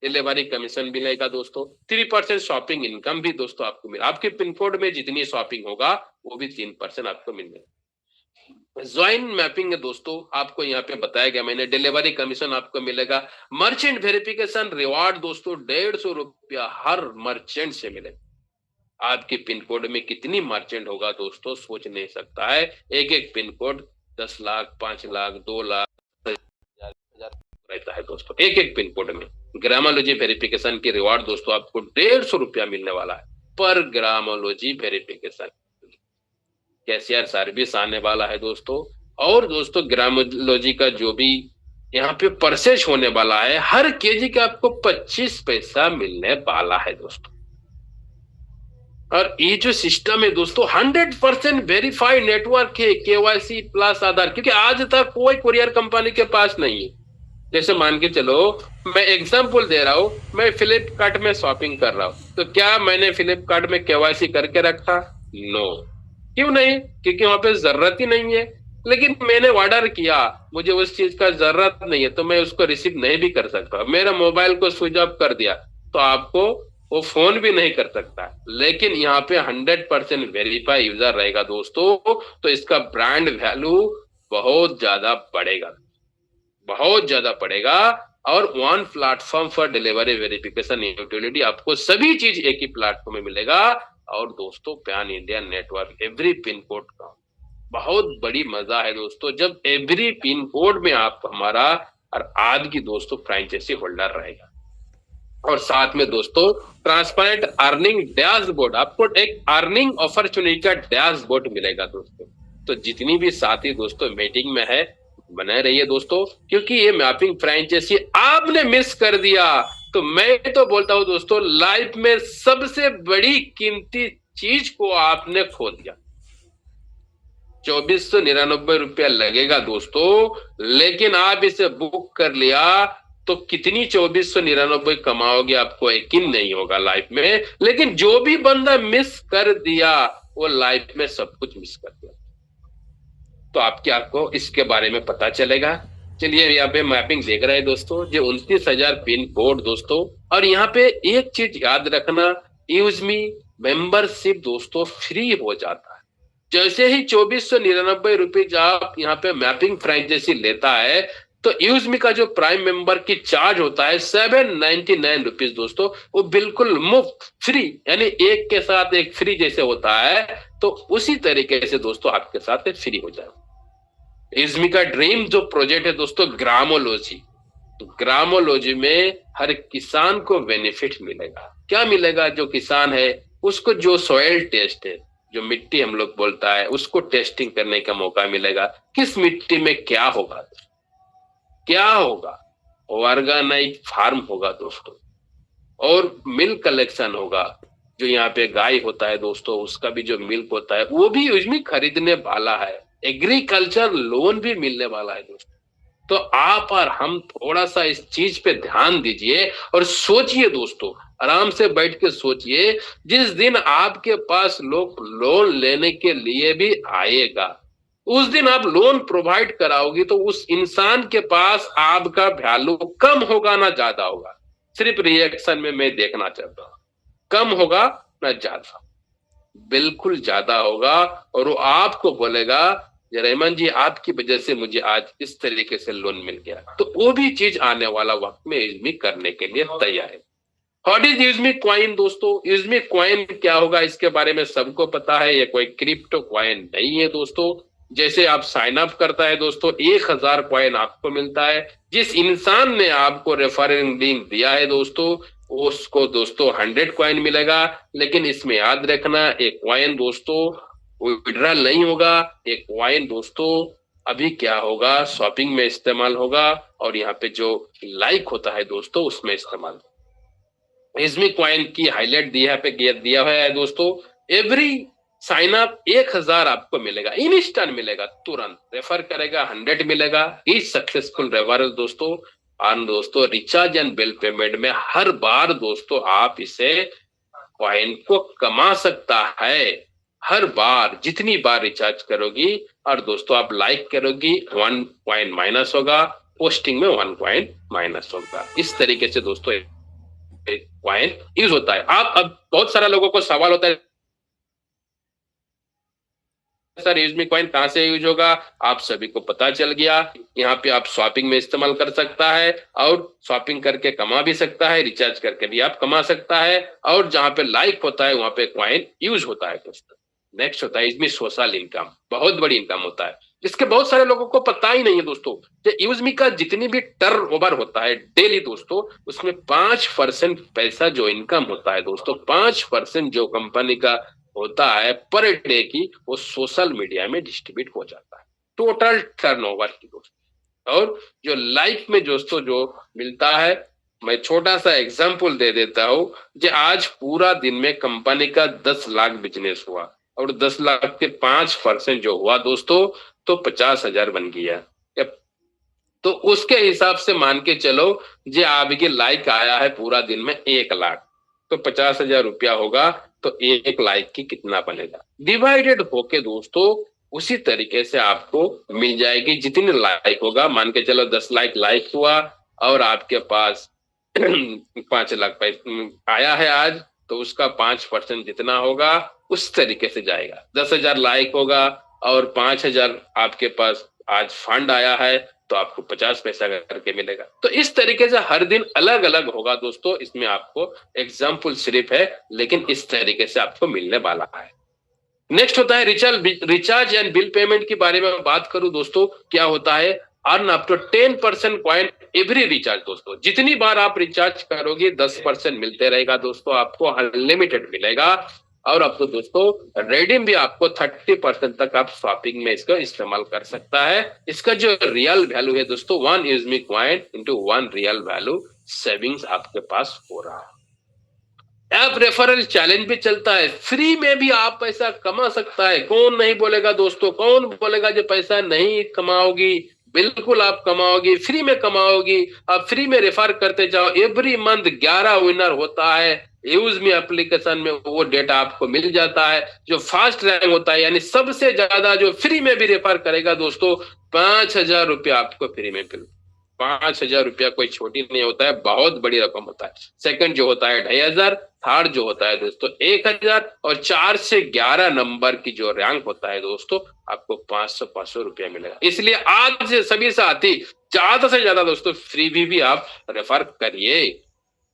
S4: डिलीवरी कमीशन मिलेगा दोस्तों, 3% शॉपिंग इनकम भी दोस्तों आपको मिलेगा। आपके पिन कोड में जितनी शॉपिंग होगा वो भी 3% आपको मिलेगा। ज्वाइन मैपिंग है दोस्तों, आपको यहाँ पे बताया गया मैंने, डिलीवरी कमीशन आपको मिलेगा। मर्चेंट वेरिफिकेशन रिवार्ड दोस्तों 150 रुपया हर मर्चेंट से मिलेगा। आपके पिन कोड में कितनी मर्चेंट होगा दोस्तों, सोच नहीं सकता है। एक पिन कोड 10 लाख, 5 लाख, 2 लाख रहता है दोस्तों, एक पिन कोड में। ग्रामोलॉजी वेरिफिकेशन की रिवार्ड दोस्तों आपको 150 रुपया मिलने वाला है पर ग्रामोलॉजी वेरिफिकेशन। कैशियर सर्विस आने वाला है दोस्तों। और दोस्तों ग्रामोलॉजी का जो भी यहाँ पे परचेज होने वाला है, हर केजी का आपको 25 पैसा मिलने वाला है दोस्तों। और ये जो सिस्टम है दोस्तों 100% वेरीफाइड नेटवर्क है, केवाईसी प्लस आधार, क्योंकि आज तक कोई कुरियर कंपनी के पास नहीं है। जैसे मान के चलो, मैं एग्जांपल दे रहा हूं, मैं फ्लिपकार्ट में शॉपिंग कर रहा हूं, तो क्या मैंने फ्लिपकार्ट में केवाईसी करके रखा? नो। क्यों नहीं? क्योंकि वहां पे जरूरत ही नहीं है। लेकिन मैंने ऑर्डर किया, मुझे उस चीज का जरूरत नहीं है, तो मैं उसको रिसीव नहीं भी कर सकता। मेरा मोबाइल को स्विच ऑफ कर दिया तो आपको वो फोन भी नहीं कर सकता। लेकिन यहाँ पे 100% वेरीफाई यूजर रहेगा दोस्तों, तो इसका ब्रांड वैल्यू बहुत ज्यादा बढ़ेगा, बहुत ज्यादा बढ़ेगा। और one platform for delivery verification utility, आपको सभी चीज एक ही प्लेटफॉर्म में मिलेगा। और दोस्तों pan India network, every pin code का बहुत बड़ी मजा है दोस्तों, जब एवरी पिन कोड में आप हमारा और आपकी दोस्तों फ्रेंचाइजी होल्डर रहेगा। और साथ में दोस्तों ट्रांसपेरेंट अर्निंग डैशबोर्ड, आपको एक अर्निंग अपॉर्चुनिटी का डैशबोर्ड मिलेगा दोस्तों। तो जितनी भी साथी दोस्तों मीटिंग में है, बने रहिए दोस्तों, क्योंकि ये मैपिंग फ्रेंचाइजी आपने मिस कर दिया तो मैं तो बोलता हूं दोस्तों, लाइफ में सबसे बड़ी कीमती चीज को आपने खो दिया। 2499 रुपया लगेगा दोस्तों, लेकिन आप इसे बुक कर लिया तो कितनी 2499 कमाओगे आपको यकीन नहीं होगा लाइफ में। लेकिन जो भी बंदा मिस कर दिया वो लाइफ में सब कुछ मिस कर दिया। तो आपको इसके बारे में पता चलेगा। चलिए यहाँ पे मैपिंग देख रहे हैं दोस्तों, जो 29,000 पिन कोड दोस्तों। और यहाँ पे एक चीज याद रखना, यूजमी मेंबरशिप दोस्तों फ्री हो जाता है। जैसे ही 2499 रुपीज आप यहाँ पे मैपिंग फ्रेंचाइजी लेता है, तो यूजमी का जो प्राइम मेंबर की चार्ज होता है 799 रुपीज दोस्तों, वो बिल्कुल मुफ्त फ्री, यानी एक के साथ एक फ्री जैसे होता है, तो उसी तरीके से दोस्तों आपके साथ फ्री हो जाए। यूजमी का ड्रीम जो प्रोजेक्ट है दोस्तों ग्रामोलॉजी, तो ग्रामोलॉजी में हर किसान को बेनिफिट मिलेगा। क्या मिलेगा? जो किसान है उसको जो सॉइल टेस्ट है, जो मिट्टी हम लोग बोलता है, उसको टेस्टिंग करने का मौका मिलेगा। किस मिट्टी में क्या होगा, क्या होगा, ऑर्गेनिक फार्म होगा दोस्तों। और मिल्क कलेक्शन होगा, जो यहाँ पे गाय होता है दोस्तों, उसका भी जो मिल्क होता है वो भी यूजमी खरीदने वाला है। एग्रीकल्चर लोन भी मिलने वाला है दोस्तों। तो आप और हम थोड़ा सा इस चीज पे ध्यान दीजिए और सोचिए दोस्तों, आराम से बैठ के सोचिए। जिस दिन आपके पास लोग लोन लेने के लिए भी आएगा, उस दिन आप लोन प्रोवाइड कराओगी तो उस इंसान के पास आपका वैल्यू कम होगा ना ज्यादा होगा, सिर्फ रिएक्शन में मैं देखना चाहता हूं, कम होगा ना ज्यादा, बिल्कुल ज्यादा होगा। और वो आपको बोलेगा रहमान जी आपकी वजह से मुझे आज इस तरीके से लोन मिल गया, तो वो भी चीज आने वाला वक्त में यूजमी करने के लिए तैयार है। व्हाट इज यूजमी कॉइन दोस्तों? यूजमी कॉइन क्या होगा इसके बारे में सबको पता है, ये कोई क्रिप्टो कॉइन नहीं है दोस्तों। जैसे आप साइन अप करता है दोस्तों, 1000 कॉइन आपको मिलता है। जिस इंसान ने आपको रेफरिंग लिंक दिया है दोस्तों, उसको दोस्तों 100 कॉइन मिलेगा। लेकिन इसमें याद रखना, एक कॉइन दोस्तों विड्रॉल नहीं होगा, एक कॉइन दोस्तों अभी क्या होगा, शॉपिंग में इस्तेमाल होगा और यहाँ पे जो लाइक होता है दोस्तों उसमें इस्तेमाल होगा। इसमें कॉइन की हाईलाइट दिया हुआ है दोस्तों, एवरी साइन अप 1000 आपको मिलेगा, इंस्टेंट मिलेगा, तुरंत रेफर करेगा 100 मिलेगा। इज सक्सेसफुल रेफरल दोस्तों। और दोस्तों रिचार्ज एंड बिल पेमेंट में हर बार दोस्तों आप इसे कॉइन को कमा सकता है, हर बार जितनी बार रिचार्ज करोगी और दोस्तों आप लाइक करोगी 1 कॉइन माइनस होगा, पोस्टिंग में 1 कॉइन माइनस होगा। इस तरीके से दोस्तों कॉइन यूज होता है। आप अब बहुत सारा लोगों को सवाल होता है सर यूजमी कॉइन कहां से यूज होगा? आप सभी को पता चल गया, यहाँ पे आप शॉपिंग में इस्तेमाल कर सकता है और शॉपिंग करके कमा भी सकता है, रिचार्ज करके भी आप कमा सकता है, और जहां पे लाइक होता है वहां पे कॉइन यूज होता है दोस्तों। नेक्स्ट होता है इसमें सोशल इनकम, बहुत बड़ी इनकम होता है। इसके बहुत सारे लोगों को पता ही नहीं है दोस्तों कि यूजमी का जितनी भी टर्न ओवर होता है डेली दोस्तों, उसमें 5% पैसा जो इनकम होता है दोस्तों, 5% जो कंपनी का होता है पर डे की, वो सोशल मीडिया में डिस्ट्रीब्यूट हो जाता है टोटल टर्नओवर की दोस्तों। और जो लाइफ में दोस्तों जो मिलता है, मैं छोटा सा एग्जांपल दे देता हूं, जो आज पूरा दिन में कंपनी का 10 लाख बिजनेस हुआ और 10 लाख के 5% जो हुआ दोस्तों तो 50,000 बन गया। तो उसके हिसाब से मान के चलो जो आपके लाइक आया है पूरा दिन में 1 लाख, तो 50,000 रुपया होगा, तो 1 लाइक की कितना बनेगा, डिवाइडेड होके दोस्तों उसी तरीके से आपको मिल जाएगी। जितनी लाइक होगा, मान के चलो 10 लाइक हुआ और आपके पास 5 लाख पैसा आया है आज, तो उसका 5% जितना होगा उस तरीके से जाएगा। 10,000 लाइक होगा और 5,000 आपके पास आज फंड आया है, तो आपको 50 पैसा करके मिलेगा। तो इस तरीके से हर दिन अलग अलग होगा दोस्तों। इसमें आपको एग्जाम्पल सिर्फ है, लेकिन इस तरीके से आपको मिलने वाला है। नेक्स्ट होता है रिचार्ज एंड बिल पेमेंट के बारे में बात करूं दोस्तों, क्या होता है, earn up to 10% coin every recharge दोस्तों। जितनी बार आप रिचार्ज करोगे 10% मिलते रहेगा दोस्तों, आपको अनलिमिटेड मिलेगा। और अब तो दोस्तों रेडीम भी आपको 30% तक आप शॉपिंग में इसका इस्तेमाल कर सकता है। इसका जो रियल वैल्यू है दोस्तों, 1 यूजमी coin into 1 real value savings आपके पास हो रहा है। ऐप रेफरल चैलेंज भी चलता है, फ्री में भी आप पैसा कमा सकता है। कौन नहीं बोलेगा दोस्तों, कौन बोलेगा जो पैसा नहीं कमाओगी? बिल्कुल आप कमाओगी, फ्री में कमाओगी। आप फ्री में रेफर करते जाओ, एवरी मंथ 11 विनर होता है। यूजमी एप्लीकेशन में वो डेटा आपको मिल जाता है। जो फास्ट रैंक होता है, यानी सबसे ज्यादा जो फ्री में भी रेफर करेगा दोस्तों, 5,000 रुपया आपको फ्री में मिल। 5,000 रुपया कोई छोटी नहीं होता है, बहुत बड़ी रकम होता है। सेकंड जो होता है 2,500, थर्ड जो होता है दोस्तों 1,000, और 4 से 11 नंबर की जो रैंक होता है दोस्तों, आपको 500 रुपया मिलेगा। इसलिए आज से सभी साथी ज्यादा से ज्यादा दोस्तों फ्री भी आप रेफर करिए।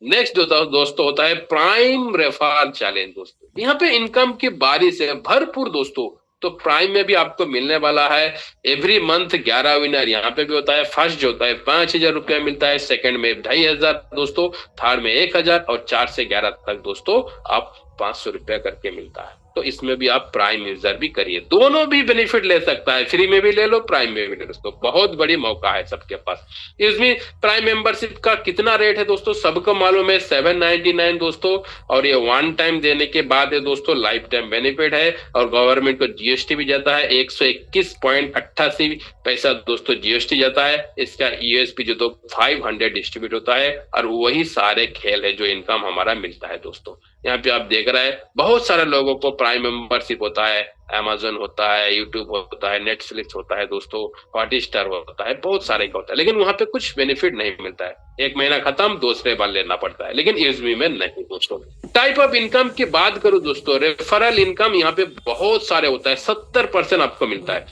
S4: नेक्स्ट दोस्तों होता है प्राइम रेफर चैलेंज दोस्तों। यहाँ पे इनकम की बारिश है भरपूर दोस्तों। तो प्राइम में भी आपको मिलने वाला है एवरी मंथ 11 विनर, यहाँ पे भी होता है। फर्स्ट जो होता है 5,000 रुपया मिलता है, सेकंड में 2,500 दोस्तों, थर्ड में 1,000, और 4 से 11 तक दोस्तों आप 500 रुपया करके मिलता है। तो इसमें भी आप प्राइम यूजर भी करिए, दोनों भी बेनिफिट ले सकता है, फ्री में भी ले लो, प्राइम में भी ले लो दोस्तों। बहुत बड़ी मौका है सबके पास। इसमें प्राइम मेंबरशिप का कितना रेट है दोस्तों, सबको मालूम है 799 दोस्तों, और ये 1 टाइम देने के बाद है दोस्तों लाइफ टाइम बेनिफिट है। और गवर्नमेंट को जीएसटी भी जाता है, 121.88 पैसा दोस्तों जीएसटी जाता है। इसका यूएसपी जो तो 500 डिस्ट्रीब्यूट होता है, और वही सारे खेल है जो इनकम हमारा मिलता है दोस्तों। यहाँ पे आप देख रहे हैं बहुत सारे लोगों को प्राइम मेंबरशिप होता है, अमेजन होता है, यूट्यूब होता है, नेटफ्लिक्स होता है दोस्तों, हॉटस्टार होता है, बहुत सारे का होता है, लेकिन वहां पे कुछ बेनिफिट नहीं मिलता है। एक महीना खत्म, दूसरे बार लेना पड़ता है, लेकिन यूएसबी में नहीं दोस्तों। टाइप ऑफ इनकम की बात करूं दोस्तों, रेफरल इनकम यहाँ पे बहुत सारे होता है, 70% आपको मिलता है।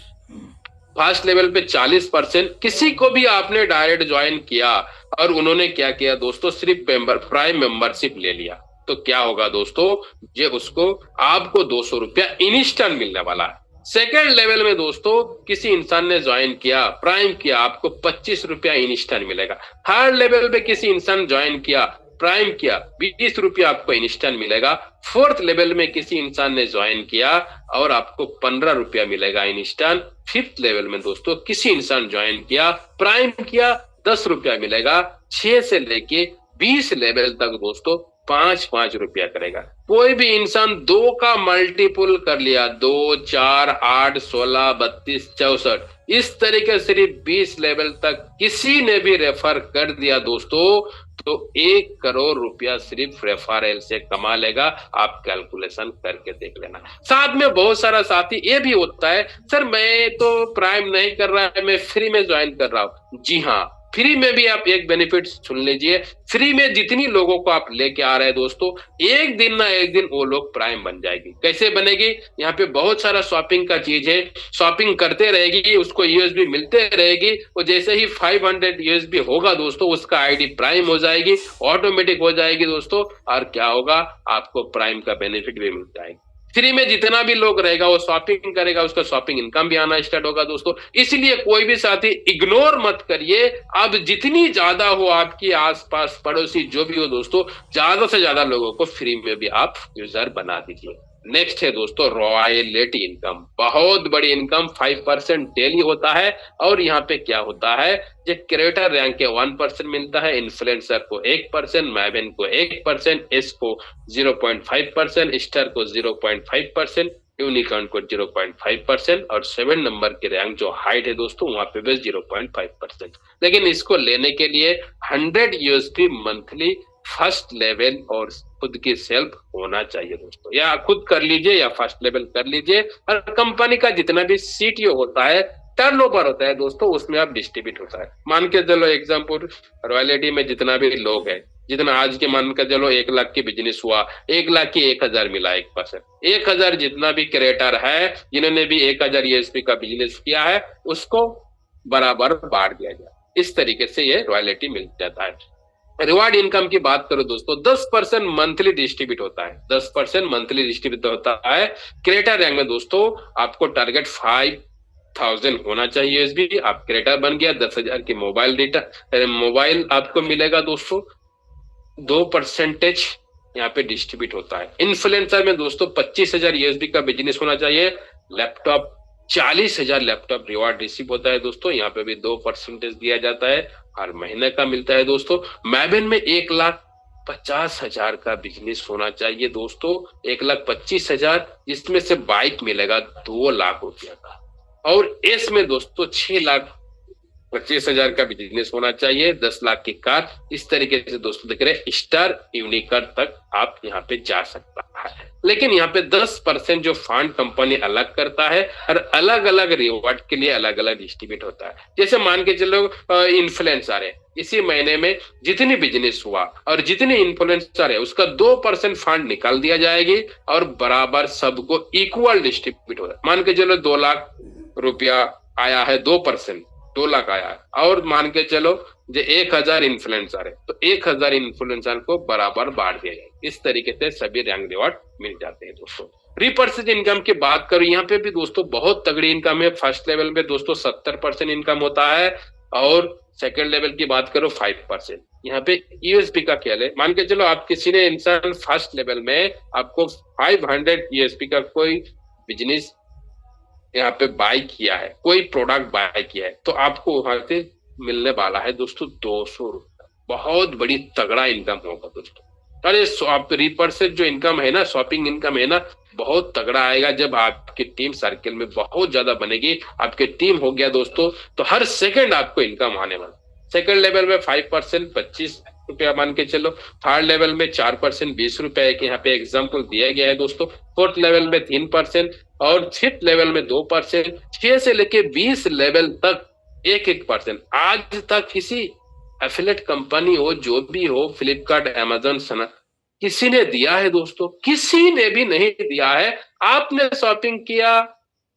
S4: फर्स्ट लेवल पे 40%। किसी को भी आपने डायरेक्ट ज्वाइन किया और उन्होंने क्या किया दोस्तों, सिर्फ प्राइम मेंबरशिप ले लिया, तो क्या होगा दोस्तों, ये उसको आपको 200 रुपया इंस्टेंट मिलने वाला है। सेकेंड लेवल में दोस्तों किसी इंसान ने ज्वाइन किया, प्राइम किया, आपको 25 रुपया इंस्टेंट मिलेगा। थर्ड लेवल पे किसी इंसान ज्वाइन किया, प्राइम किया, 20 रुपया आपको इंस्टेंट मिलेगा। फोर्थ लेवल में किसी इंसान ने ज्वाइन किया और आपको 15 रुपया मिलेगा इंस्टेंट। फिफ्थ लेवल में दोस्तों किसी इंसान ज्वाइन किया, प्राइम किया, 10 रुपया मिलेगा। 6 से लेके 20 लेवल तक दोस्तों 5-5 रुपया करेगा। कोई भी इंसान 2 का मल्टीपुल कर लिया, 2, 4, 8, 16, 32, 64, इस तरीके से सिर्फ 20 लेवल तक किसी ने भी रेफर कर दिया दोस्तों, तो 1 करोड़ रुपया सिर्फ रेफरल से कमा लेगा। आप कैलकुलेशन करके देख लेना। साथ में बहुत सारा साथी ये भी होता है, सर मैं तो प्राइम नहीं कर रहा है, मैं फ्री में ज्वाइन कर रहा हूं। जी हाँ, फ्री में भी आप एक बेनिफिट सुन लीजिए। फ्री में जितनी लोगों को आप लेके आ रहे हैं दोस्तों, एक दिन ना एक दिन वो लोग प्राइम बन जाएगी। कैसे बनेगी, यहाँ पे बहुत सारा शॉपिंग का चीज है, शॉपिंग करते रहेगी, उसको यूएसबी मिलते रहेगी। वो जैसे ही 500 यूएसबी होगा दोस्तों, उसका आईडी प्राइम हो जाएगी, ऑटोमेटिक हो जाएगी दोस्तों। और क्या होगा, आपको प्राइम का बेनिफिट भी मिल जाएगा। फ्री में जितना भी लोग रहेगा वो शॉपिंग करेगा, उसका शॉपिंग इनकम भी आना स्टार्ट होगा दोस्तों। इसलिए कोई भी साथी इग्नोर मत करिए। अब जितनी ज्यादा हो आपकी आसपास पड़ोसी जो भी हो दोस्तों, ज्यादा से ज्यादा लोगों को फ्री में भी आप यूजर बना दीजिए। नेक्स्ट है दोस्तों रॉयल्टी इनकम। बहुत बड़ी इनकम, 5% डेली होता है। और यहाँ पे क्या होता है, जो क्रिएटर रैंक के 1% मिलता है, इन्फ्लुएंसर को 1%, मैवेन को 1%, एस को 0.5%, स्टार को 0.5%, यूनिकॉर्न को 0.5% और 7 नंबर की रैंक जो हाइट है दोस्तों, वहां पे बस 0.5%। लेकिन इसको लेने के लिए 100 यूएसडी मंथली फर्स्ट लेवल और खुद की सेल्फ होना चाहिए दोस्तों। या खुद कर लीजिए या फर्स्ट लेवल कर लीजिए। और कंपनी का जितना भी सीटीओ होता है, टर्नओवर होता है दोस्तों, उसमें आप डिस्ट्रीब्यूट होता है। मान के चलो एग्जाम्पल, रॉयल्टी में जितना भी लोग है, जितना आज के मान के चलो 1 लाख की बिजनेस हुआ, 1 लाख की 1000 मिला 1%। 1000 जितना भी क्रिएटर है जिन्होंने भी 1000 यूएसपी का बिजनेस किया है, उसको बराबर बांट दिया जाए। इस तरीके से ये रॉयल्टी मिल जाता है। रिवार्ड इनकम की बात करो दोस्तों, 10% मंथली डिस्ट्रीब्यूट होता है, 10% मंथली डिस्ट्रीब्यूट होता है। क्रिएटर रैंक में दोस्तों आपको टारगेट 5000 होना चाहिए यूएसबी। आप क्रिएटर बन गया, 10,000 की मोबाइल आपको मिलेगा दोस्तों। 2% यहाँ पे डिस्ट्रीब्यूट होता है। इन्फ्लुएंसर में दोस्तों 25,000 यूएसबी का बिजनेस होना चाहिए। लैपटॉप 40,000 लैपटॉप रिवार्ड रिसीव होता है दोस्तों, यहाँ पे भी 2% दिया जाता है, हर महीने का मिलता है दोस्तों। मैबेन में 1,50,000 का बिजनेस होना चाहिए दोस्तों, 1,25,000, जिसमें से बाइक मिलेगा 2 लाख रुपया का। और एस में दोस्तों 6,25,000 का बिजनेस होना चाहिए, 10 लाख की कार। इस तरीके से दोस्तों देख रहे हैं, स्टार यूनिकॉर्न तक आप यहाँ पे जा सकता है। लेकिन यहाँ पे 10% जो फंड कंपनी अलग करता है और अलग अलग रिवॉर्ड के लिए अलग अलग डिस्ट्रीब्यूट होता है। जैसे मान के चलो इन्फ्लुएंसर है, इसी महीने में जितनी बिजनेस हुआ और जितने इन्फ्लुएंसर है उसका 2% फंड निकाल दिया जाएगी और बराबर सबको इक्वल डिस्ट्रीब्यूट होता है। मान के चलो 2 लाख रुपया आया है, 2% 2 लाख आया है, और मान के चलो जो 1000 इन्फ्लुएंसर है तो 1000 इन्फ्लुएंसर को बराबर बांट दिया जाए। इस तरीके से सभी रैंक रिवॉर्ड मिल जाते हैं दोस्तों। रिपर्सेज इनकम की बात करूं, यहाँ पे भी दोस्तों बहुत तगड़ी इनकम है। फर्स्ट लेवल में दोस्तों 70% इनकम होता है और सेकंड लेवल की बात करो 5%। यहाँ पे यूएसपी का खेल है। मान के चलो आप किसी ने इंसान फर्स्ट लेवल में आपको 500 यूएसपी का कोई बिजनेस यहाँ पे बाय किया है, कोई प्रोडक्ट बाय किया है, तो आपको वहां से मिलने वाला है दोस्तों 200 रुपया। बहुत बड़ी तगड़ा इनकम होगा दोस्तों। अरे रिपर्सेज जो इनकम है ना, शॉपिंग इनकम है ना, बहुत तगड़ा आएगा जब आपकी टीम सर्किल में बहुत ज्यादा बनेगी। आपकी टीम हो गया दोस्तों तो हर सेकंड आपको इनकम आने वाला। सेकंड लेवल में 5%, 25, रुपया मान के चलो। थर्ड लेवल में 4% 20 रुपया एक यहाँ पे एग्जाम्पल दिया गया है दोस्तों। फोर्थ लेवल में 3% और फिफ्थ लेवल में 2%। 6 से लेके 20 लेवल तक 1-1%। आज तक किसी एफिलिएट कंपनी हो, जो भी हो, फ्लिपकार्ट, अमेजन, सना, किसी ने दिया है दोस्तों? किसी ने भी नहीं दिया है। आपने शॉपिंग किया,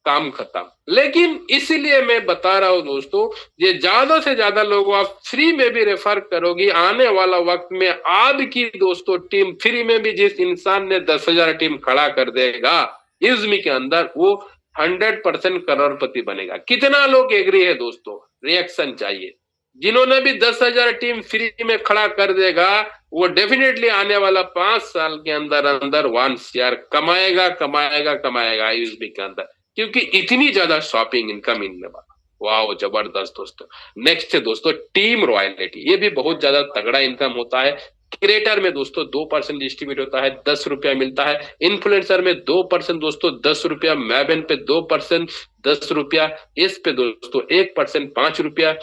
S4: काम खत्म। लेकिन इसीलिए मैं बता रहा हूं दोस्तों, ये ज्यादा से ज्यादा लोगों आप फ्री में भी रेफर करोगी, आने वाला वक्त में आपकी दोस्तों टीम फ्री में भी, जिस इंसान ने 10,000 टीम खड़ा कर देगा इज्मी के अंदर, वो 100% करोड़पति बनेगा। कितना लोग एग्री है दोस्तों? रिएक्शन चाहिए। जिन्होंने भी 10,000 टीम फ्री में खड़ा कर देगा, वो डेफिनेटली आने वाला 5 साल के अंदर अंदर 1 शेयर कमाएगा कमाएगा कमाएगा यूएसबी के अंदर, क्योंकि इतनी ज्यादा शॉपिंग इनकम इनमें वाला। वाह, जबरदस्त दोस्तों। नेक्स्ट है दोस्तों टीम रॉयल्टी। ये भी बहुत ज्यादा तगड़ा इनकम होता है। क्रिएटर में दोस्तों 2% डिस्ट्रीब्यूट होता है, 10 रुपया मिलता है। इन्फ्लुएंसर में 2% दोस्तों 10 रुपया। मैबन पे 2% 10 रुपया। इस पे दोस्तों 1% 5 रुपया।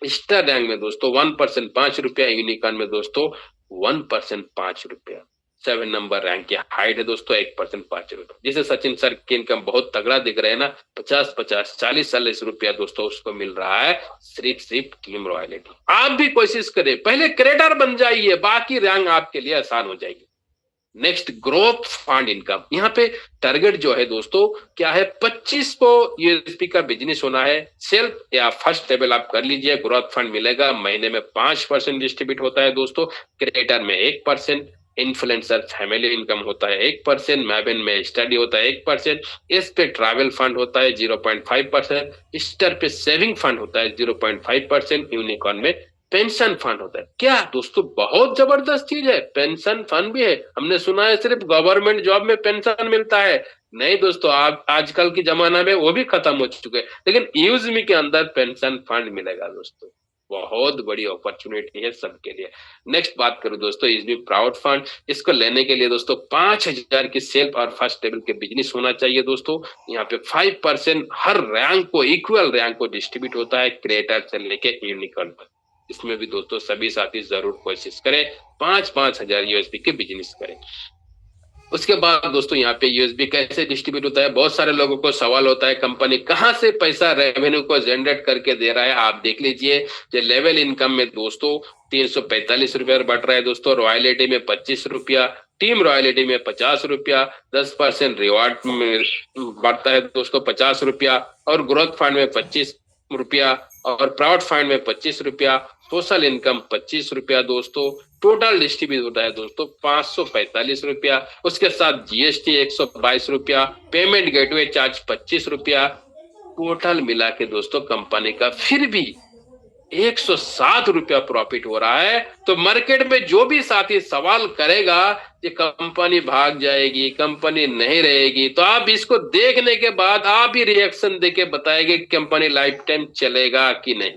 S4: स्टार रैंक में दोस्तों 1% 5 रुपया। यूनिकॉर्न में दोस्तों 1% 5 रुपया। 7 नंबर रैंक की हाइट है दोस्तों 1% 5 रुपया। जिसे सचिन सर की इनकम बहुत तगड़ा दिख रहा है ना, 50-50 40-40 रुपया दोस्तों उसको मिल रहा है सिर्फ टीम रॉयल्टी। आप भी कोशिश करें, पहले क्रिएटर बन जाइए, बाकी रैंक आपके लिए आसान हो जाएगी। Next growth fund income. यहाँ पे टारगेट जो है दोस्तों क्या है, 25 को यूएसपी का बिजनेस होना है। सेल्फ या फर्स्ट लेवल आप कर लीजिए, ग्रोथ फंड मिलेगा। महीने में 5% डिस्ट्रीब्यूट होता है दोस्तों। क्रिएटर में 1%, इन्फ्लुएंसर फैमिली इनकम होता है 1%, मैबन में स्टडी होता है 1%, इस पे ट्रैवल फंड होता है 0.5%, स्टार पे सेविंग फंड होता है 0.5%, यूनिकॉर्न में पेंशन फंड होता है। क्या दोस्तों, बहुत जबरदस्त चीज है। पेंशन फंड भी है। हमने सुना है सिर्फ गवर्नमेंट जॉब में पेंशन मिलता है। नहीं दोस्तों, आप आजकल की जमाना में वो भी खत्म हो चुके हैं, लेकिन यूजमी के अंदर पेंशन फंड मिलेगा दोस्तों। बहुत बड़ी अपॉर्चुनिटी है सबके लिए। नेक्स्ट बात करूं दोस्तों, इसमें प्राउड फंड। इसको लेने के लिए दोस्तों 5,000 की सेल्फ और फर्स्ट लेवल के बिजनेस होना चाहिए दोस्तों। यहाँ पे 5% हर रैंक को, इक्वल रैंक को डिस्ट्रीब्यूट होता है, क्रिएटर से लेके यूनिकॉर्न पर। इसमें भी दोस्तों सभी साथी जरूर कोशिश करें, 5-5 हजार यूएसबी के बिजनेस करें। उसके बाद दोस्तों यहाँ पे यूएसबी कैसे डिस्ट्रीब्यूट होता है, बहुत सारे लोगों को सवाल होता है, कंपनी कहाँ से पैसा रेवेन्यू को जनरेट करके दे रहा है। आप देख लीजिए, जो लेवल इनकम में दोस्तों 345 रुपया बढ़ रहा है दोस्तों। रॉयल्टी में 25 रुपया, टीम रॉयल्टी में 50 रुपया, 10% रिवार्ड में बढ़ता है दोस्तों 50 रुपया, और ग्रोथ फंड में 25 रुपया, और प्राउड फंड में 25 रुपया, सोशल इनकम 25 रुपया दोस्तों। टोटल डिस्ट्रीब्यूट होता है दोस्तों 545 रुपया। उसके साथ जीएसटी 122 रुपया, पेमेंट गेटवे चार्ज 25 रुपया। टोटल मिला के दोस्तों कंपनी का फिर भी 107 रुपया प्रॉफिट हो रहा है। तो मार्केट में जो भी साथी सवाल करेगा कि कंपनी भाग जाएगी, कंपनी नहीं रहेगी, तो आप इसको देखने के बाद आप ही रिएक्शन देके बताएंगे कंपनी लाइफ टाइम चलेगा कि नहीं।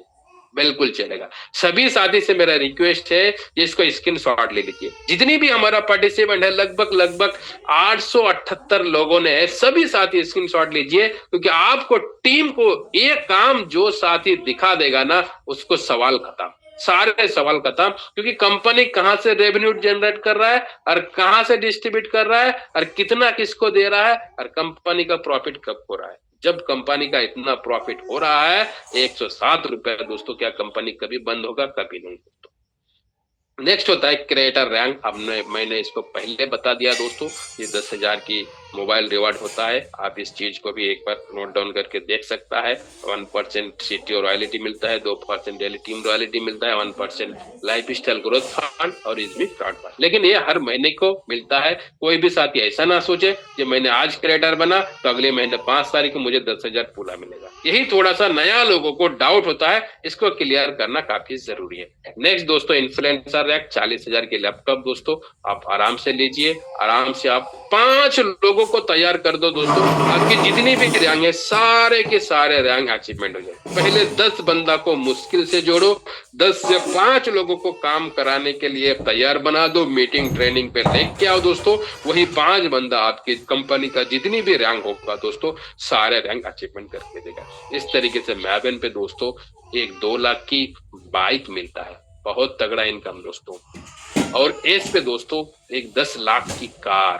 S4: बिल्कुल चलेगा। सभी साथी से मेरा रिक्वेस्ट है, इसको स्क्रीनशॉट ले लीजिए। जितनी भी हमारा पार्टिसिपेंट है, लगभग 878 लोगों ने है, सभी साथी स्क्रीनशॉट लीजिए, क्योंकि आपको टीम को एक काम जो साथी दिखा देगा ना, उसको सवाल खत्म, सारे सवाल खत्म। क्योंकि कंपनी कहां से रेवेन्यू जनरेट कर रहा है, और कहां से डिस्ट्रीब्यूट कर रहा है, और कितना किसको दे रहा है, और कंपनी का प्रॉफिट कब हो रहा है। जब कंपनी का इतना प्रॉफिट हो रहा है 107 रुपया दोस्तों, क्या कंपनी कभी बंद होगा? कभी नहीं दोस्तों। नेक्स्ट होता है क्रिएटर रैंक। अब मैंने इसको पहले बता दिया दोस्तों, ये 10,000 की मोबाइल रिवार्ड होता है। आप इस चीज को भी एक बार नोट डाउन करके देख सकता है। 1% सीटीओ रॉयल्टी मिलता है, 2% डेली टीम रॉयल्टी मिलता है, 1% लाइफ स्टाइल ग्रोथ फंड, और इसमें फ्रॉड फंड। लेकिन ये हर महीने को मिलता है। कोई भी साथी ऐसा ना सोचे कि मैंने आज क्रिएटर बना तो अगले महीने 5 तारीख को मुझे 10,000 पूरा मिलेगा। यही थोड़ा सा नया लोगों को डाउट होता है, इसको क्लियर करना काफी जरूरी है। नेक्स्ट दोस्तों, इन्फ्लुएंसर रैंक 40,000 के लैपटॉप दोस्तों आप आराम से लीजिए। आराम से आप 5 लोगों को तैयार कर दो दोस्तों, आपकी जितनी भी रैंक है सारे के सारे रैंक अचीवमेंट हो जाए। पहले 10 बंदा को मुश्किल से जोड़ो, 10 से 5 लोगों को काम कराने के लिए तैयार बना दो, मीटिंग ट्रेनिंग पे लेके आओ दोस्तों। वही 5 बंदा आपकी कंपनी का जितनी भी रैंक होगा दोस्तों, सारे रैंक अचीवमेंट करके देगा। इस तरीके से मैबन पे दोस्तों एक 2 लाख की बाइक मिलता है। बहुत तगड़ा इनकम दोस्तों। और एस पे दोस्तों एक 10 लाख की कार,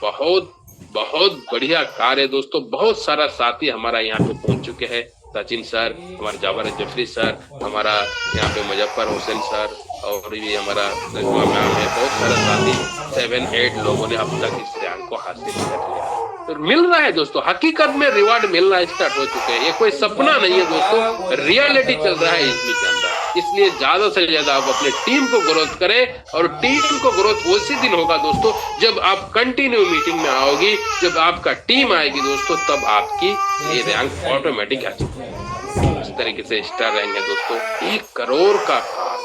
S4: बहुत बहुत बढ़िया कार है दोस्तों। बहुत सारा साथी हमारा यहाँ पे पहुंच चुके हैं, सचिन सर, हमारे जावर जफरी सर, हमारा यहाँ पे मुजफ्फर हुसैन सर, और भी हमारा नजमा मैम है। बहुत सारे साथी 7-8 लोगों ने अब तक इस रैंक को हासिल कर लिया। तो मिल रहा है दोस्तों, हकीकत में रिवार्ड मिलना स्टार्ट हो चुके हैं। ये कोई सपना नहीं है दोस्तों, रियलिटी चल रहा है इसमें के अंदर। इसलिए ज्यादा से ज्यादा आप अपने टीम को ग्रोथ करें, और टीम को ग्रोथ उसी दिन होगा दोस्तों जब आप कंटिन्यू मीटिंग में आओगी, जब आपका टीम आएगी दोस्तों, तब आपकी ये रैंक ऑटोमेटिक आ जाएगी। इस तरीके से स्टार रैंक है दोस्तों 1 करोड़ का कार,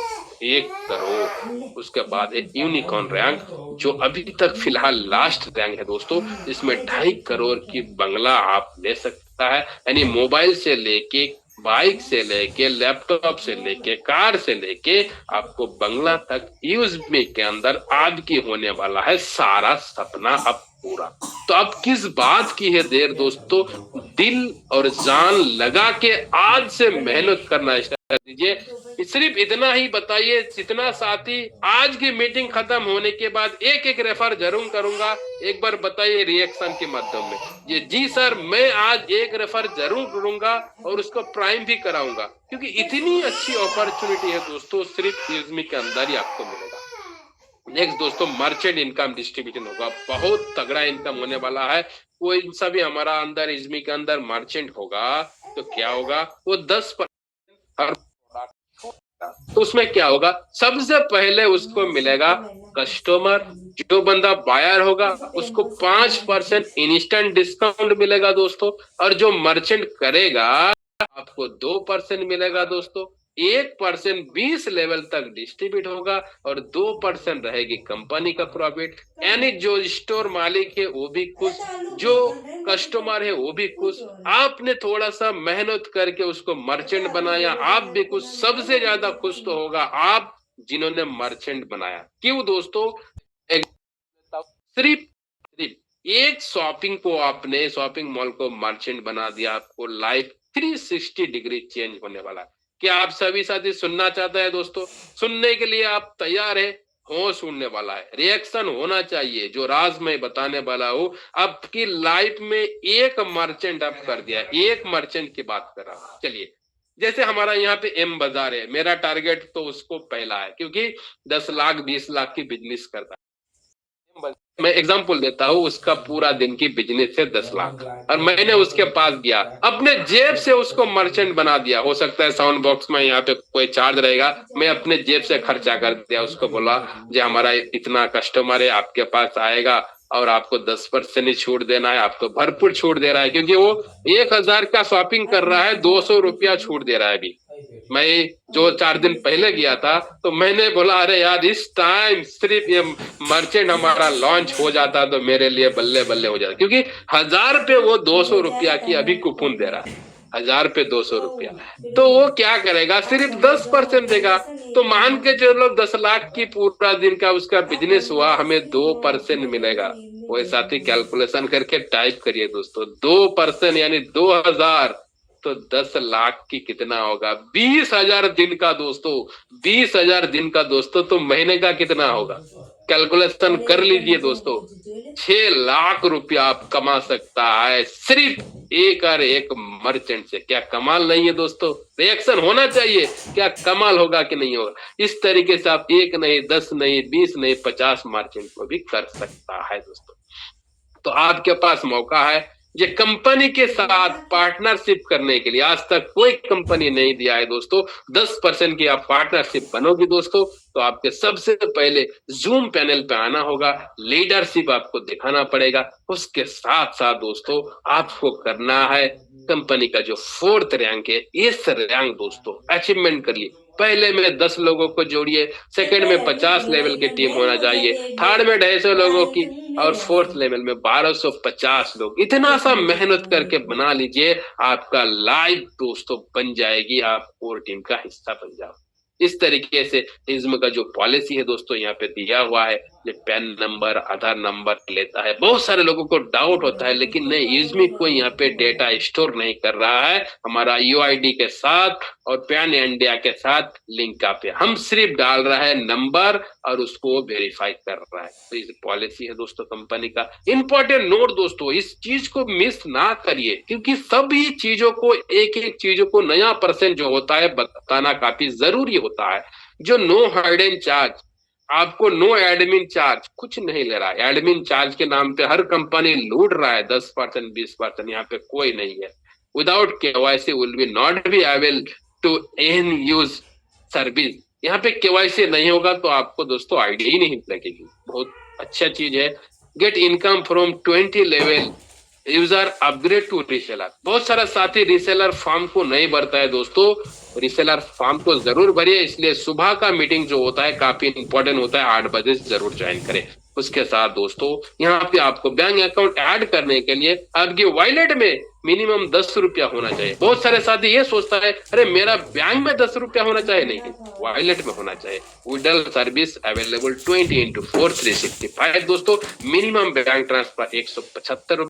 S4: 1 करोड़। उसके बाद एक यूनिकॉर्न रैंक जो अभी तक फिलहाल लास्ट रैंक है दोस्तों, जिसमें 2.5 करोड़ की बंगला आप ले सकता है। यानी मोबाइल से लेके, बाइक से लेके, लैपटॉप से लेके, कार से लेके, आपको बंगला तक यूज में के अंदर आपकी होने वाला है सारा सपना अब पूरा। तो अब किस बात की है देर दोस्तों, दिल और जान लगा के आज से मेहनत करना स्टार्ट कर दीजिए। सिर्फ इतना ही बताइए, जितना साथी आज की मीटिंग खत्म होने के बाद एक रेफर जरूर करूंगा, एक बार बताइए रिएक्शन के माध्यम में, ये जी सर मैं आज एक रेफर जरूर करूंगा और उसको प्राइम भी कराऊंगा, क्योंकि इतनी अच्छी अपॉर्चुनिटी है दोस्तों, सिर्फ यूजमी के अंदर ही आपको मिलेगा। नेक्स्ट दोस्तों मर्चेंट इनकम डिस्ट्रीब्यूशन होगा, बहुत तगड़ा इनकम होने वाला है। वो इन सभी हमारा अंदर इजमी के अंदर मर्चेंट होगा तो क्या होगा, वो 10% तो उसमें क्या होगा, सबसे पहले उसको मिलेगा कस्टमर, जो बंदा बायर होगा उसको 5% इंस्टेंट डिस्काउंट मिलेगा दोस्तों, और जो मर्चेंट करेगा आपको 2% मिलेगा दोस्तों। 1% 20 लेवल तक डिस्ट्रीब्यूट होगा और 2% रहेगी कंपनी का प्रॉफिट। यानी जो स्टोर मालिक है वो भी खुश, जो कस्टमर है वो भी खुश। आपने थोड़ा सा मेहनत करके उसको मर्चेंट बनाया, आप भी खुश। सबसे ज्यादा खुश तो होगा आप जिन्होंने मर्चेंट बनाया। क्यों दोस्तों, सिर्फ एक शॉपिंग को आपने, शॉपिंग मॉल को मर्चेंट बना दिया, आपको लाइफ 360 डिग्री चेंज होने वाला है। क्या आप सभी साथी सुनना चाहते हैं दोस्तों? सुनने के लिए आप तैयार है? हो सुनने वाला है, रिएक्शन होना चाहिए। जो राज मैं बताने वाला हूँ, आपकी लाइफ में एक मर्चेंट आप कर दिया, एक मर्चेंट की बात कर रहा हूँ। चलिए, जैसे हमारा यहाँ पे एम बाजार है, मेरा टारगेट तो उसको पहला है, क्योंकि 10 लाख 20 लाख की बिजनेस करता है। मैं एग्जांपल देता हूँ, उसका पूरा दिन की बिजनेस है 10 लाख, और मैंने उसके पास गया, अपने जेब से उसको मर्चेंट बना दिया। हो सकता है साउंड बॉक्स में यहाँ पे कोई चार्ज रहेगा, मैं अपने जेब से खर्चा कर दिया। उसको बोला जो हमारा इतना कस्टमर है, आपके पास आएगा और आपको 10% ही छूट देना है। आपको भरपूर छूट दे रहा है, क्योंकि वो 1000 का शॉपिंग कर रहा है, 200 रुपया छूट दे रहा है। अभी मैं जो 4 दिन पहले गया था, तो मैंने बोला अरे यार, इस टाइम सिर्फ ये मर्चेंट हमारा लॉन्च हो जाता तो मेरे लिए बल्ले बल्ले हो जाता, क्योंकि 1000 पे वो 200 रुपया की अभी कूपन दे रहा है। 1000 पे 200 रुपया, तो वो क्या करेगा, सिर्फ 10% देगा। तो मान के चलो 10 लाख की पूरा दिन का उसका बिजनेस हुआ, हमें 2% मिलेगा। वो साथी कैलकुलेशन करके टाइप करिए दोस्तों, 2% यानी 2000, तो 10 लाख की कितना होगा, 20,000 दिन का दोस्तों, 20,000 दिन का दोस्तों, तो महीने का कितना होगा, कैलकुलेशन कर लीजिए दोस्तों। 6 लाख रुपया आप कमा सकता है सिर्फ एक और एक मर्चेंट से। क्या कमाल नहीं है दोस्तों? रिएक्शन होना चाहिए, क्या कमाल होगा कि नहीं होगा? इस तरीके से आप 1 नहीं, 10 नहीं, 20 नहीं, 50 मर्चेंट को भी कर सकता है दोस्तों। तो आपके पास मौका है, ये कंपनी के साथ पार्टनरशिप करने के लिए आज तक कोई कंपनी नहीं दिया है दोस्तों। 10% की आप पार्टनरशिप बनोगी दोस्तों, तो आपके सबसे पहले जूम पैनल पे आना होगा, लीडरशिप आपको दिखाना पड़ेगा। उसके साथ साथ दोस्तों आपको करना है कंपनी का जो 4th रैंक है, इस रैंक दोस्तों अचीवमेंट करिए। पहले में 10 लोगों को जोड़िए, सेकंड में 50 लेवल की टीम होना चाहिए, थर्ड में 250 लोगों की, और 4th लेवल में 1250 लोग। इतना सा मेहनत करके बना लीजिए, आपका लाइफ दोस्तों बन जाएगी, आप कोर टीम का हिस्सा बन जाओ। इस तरीके से इज्म का जो पॉलिसी है दोस्तों यहाँ पे दिया हुआ है, ये पैन नंबर, आधार नंबर लेता है। बहुत सारे लोगों को डाउट होता है, लेकिन नहीं, यूजमी कोई यहाँ पे डेटा स्टोर नहीं कर रहा है हमारा यूआईडी के साथ और पैन इंडिया के साथ लिंक पे। हम सिर्फ डाल रहा है नंबर और उसको वेरीफाई कर रहा है। तो ये पॉलिसी है दोस्तों कंपनी का। इंपॉर्टेंट नोट दोस्तों, इस चीज को मिस ना करिए, क्योंकि सभी चीजों को, एक एक चीजों को नया परसेंट जो होता है बताना काफी जरूरी होता है। जो नो हिडन चार्ज, आपको नो एडमिन चार्ज कुछ नहीं ले रहा है। एडमिन चार्ज के नाम पे हर कंपनी लूट रहा है 10%, 20%, यहाँ पे कोई नहीं है। Without KYC will be not be able to an use service. यहाँ पे केवाईसी नहीं होगा तो आपको दोस्तों आईडी ही नहीं लगेगी। बहुत अच्छा चीज है। Get income from 20 level user upgrade to reseller. बहुत सारा साथी रीसेलर फॉर्म को नहीं भरता है दोस्तों, रीसेलर फॉर्म को जरूर भरिए। इसलिए सुबह का मीटिंग जो होता है काफी इंपॉर्टेंट होता है, 8 बजे जरूर ज्वाइन करें। उसके साथ दोस्तों यहाँ पे आपको बैंक अकाउंट ऐड करने के लिए आपके वॉलेट में मिनिमम 10 रुपया होना चाहिए। बहुत सारे साथी ये सोचता है अरे मेरा बैंक में 10 रुपया होना चाहिए, नहीं, वॉलेट में होना चाहिए। विड्रॉल सर्विस अवेलेबल 20 into 4 365 दोस्तों। Minimum bank transfer 175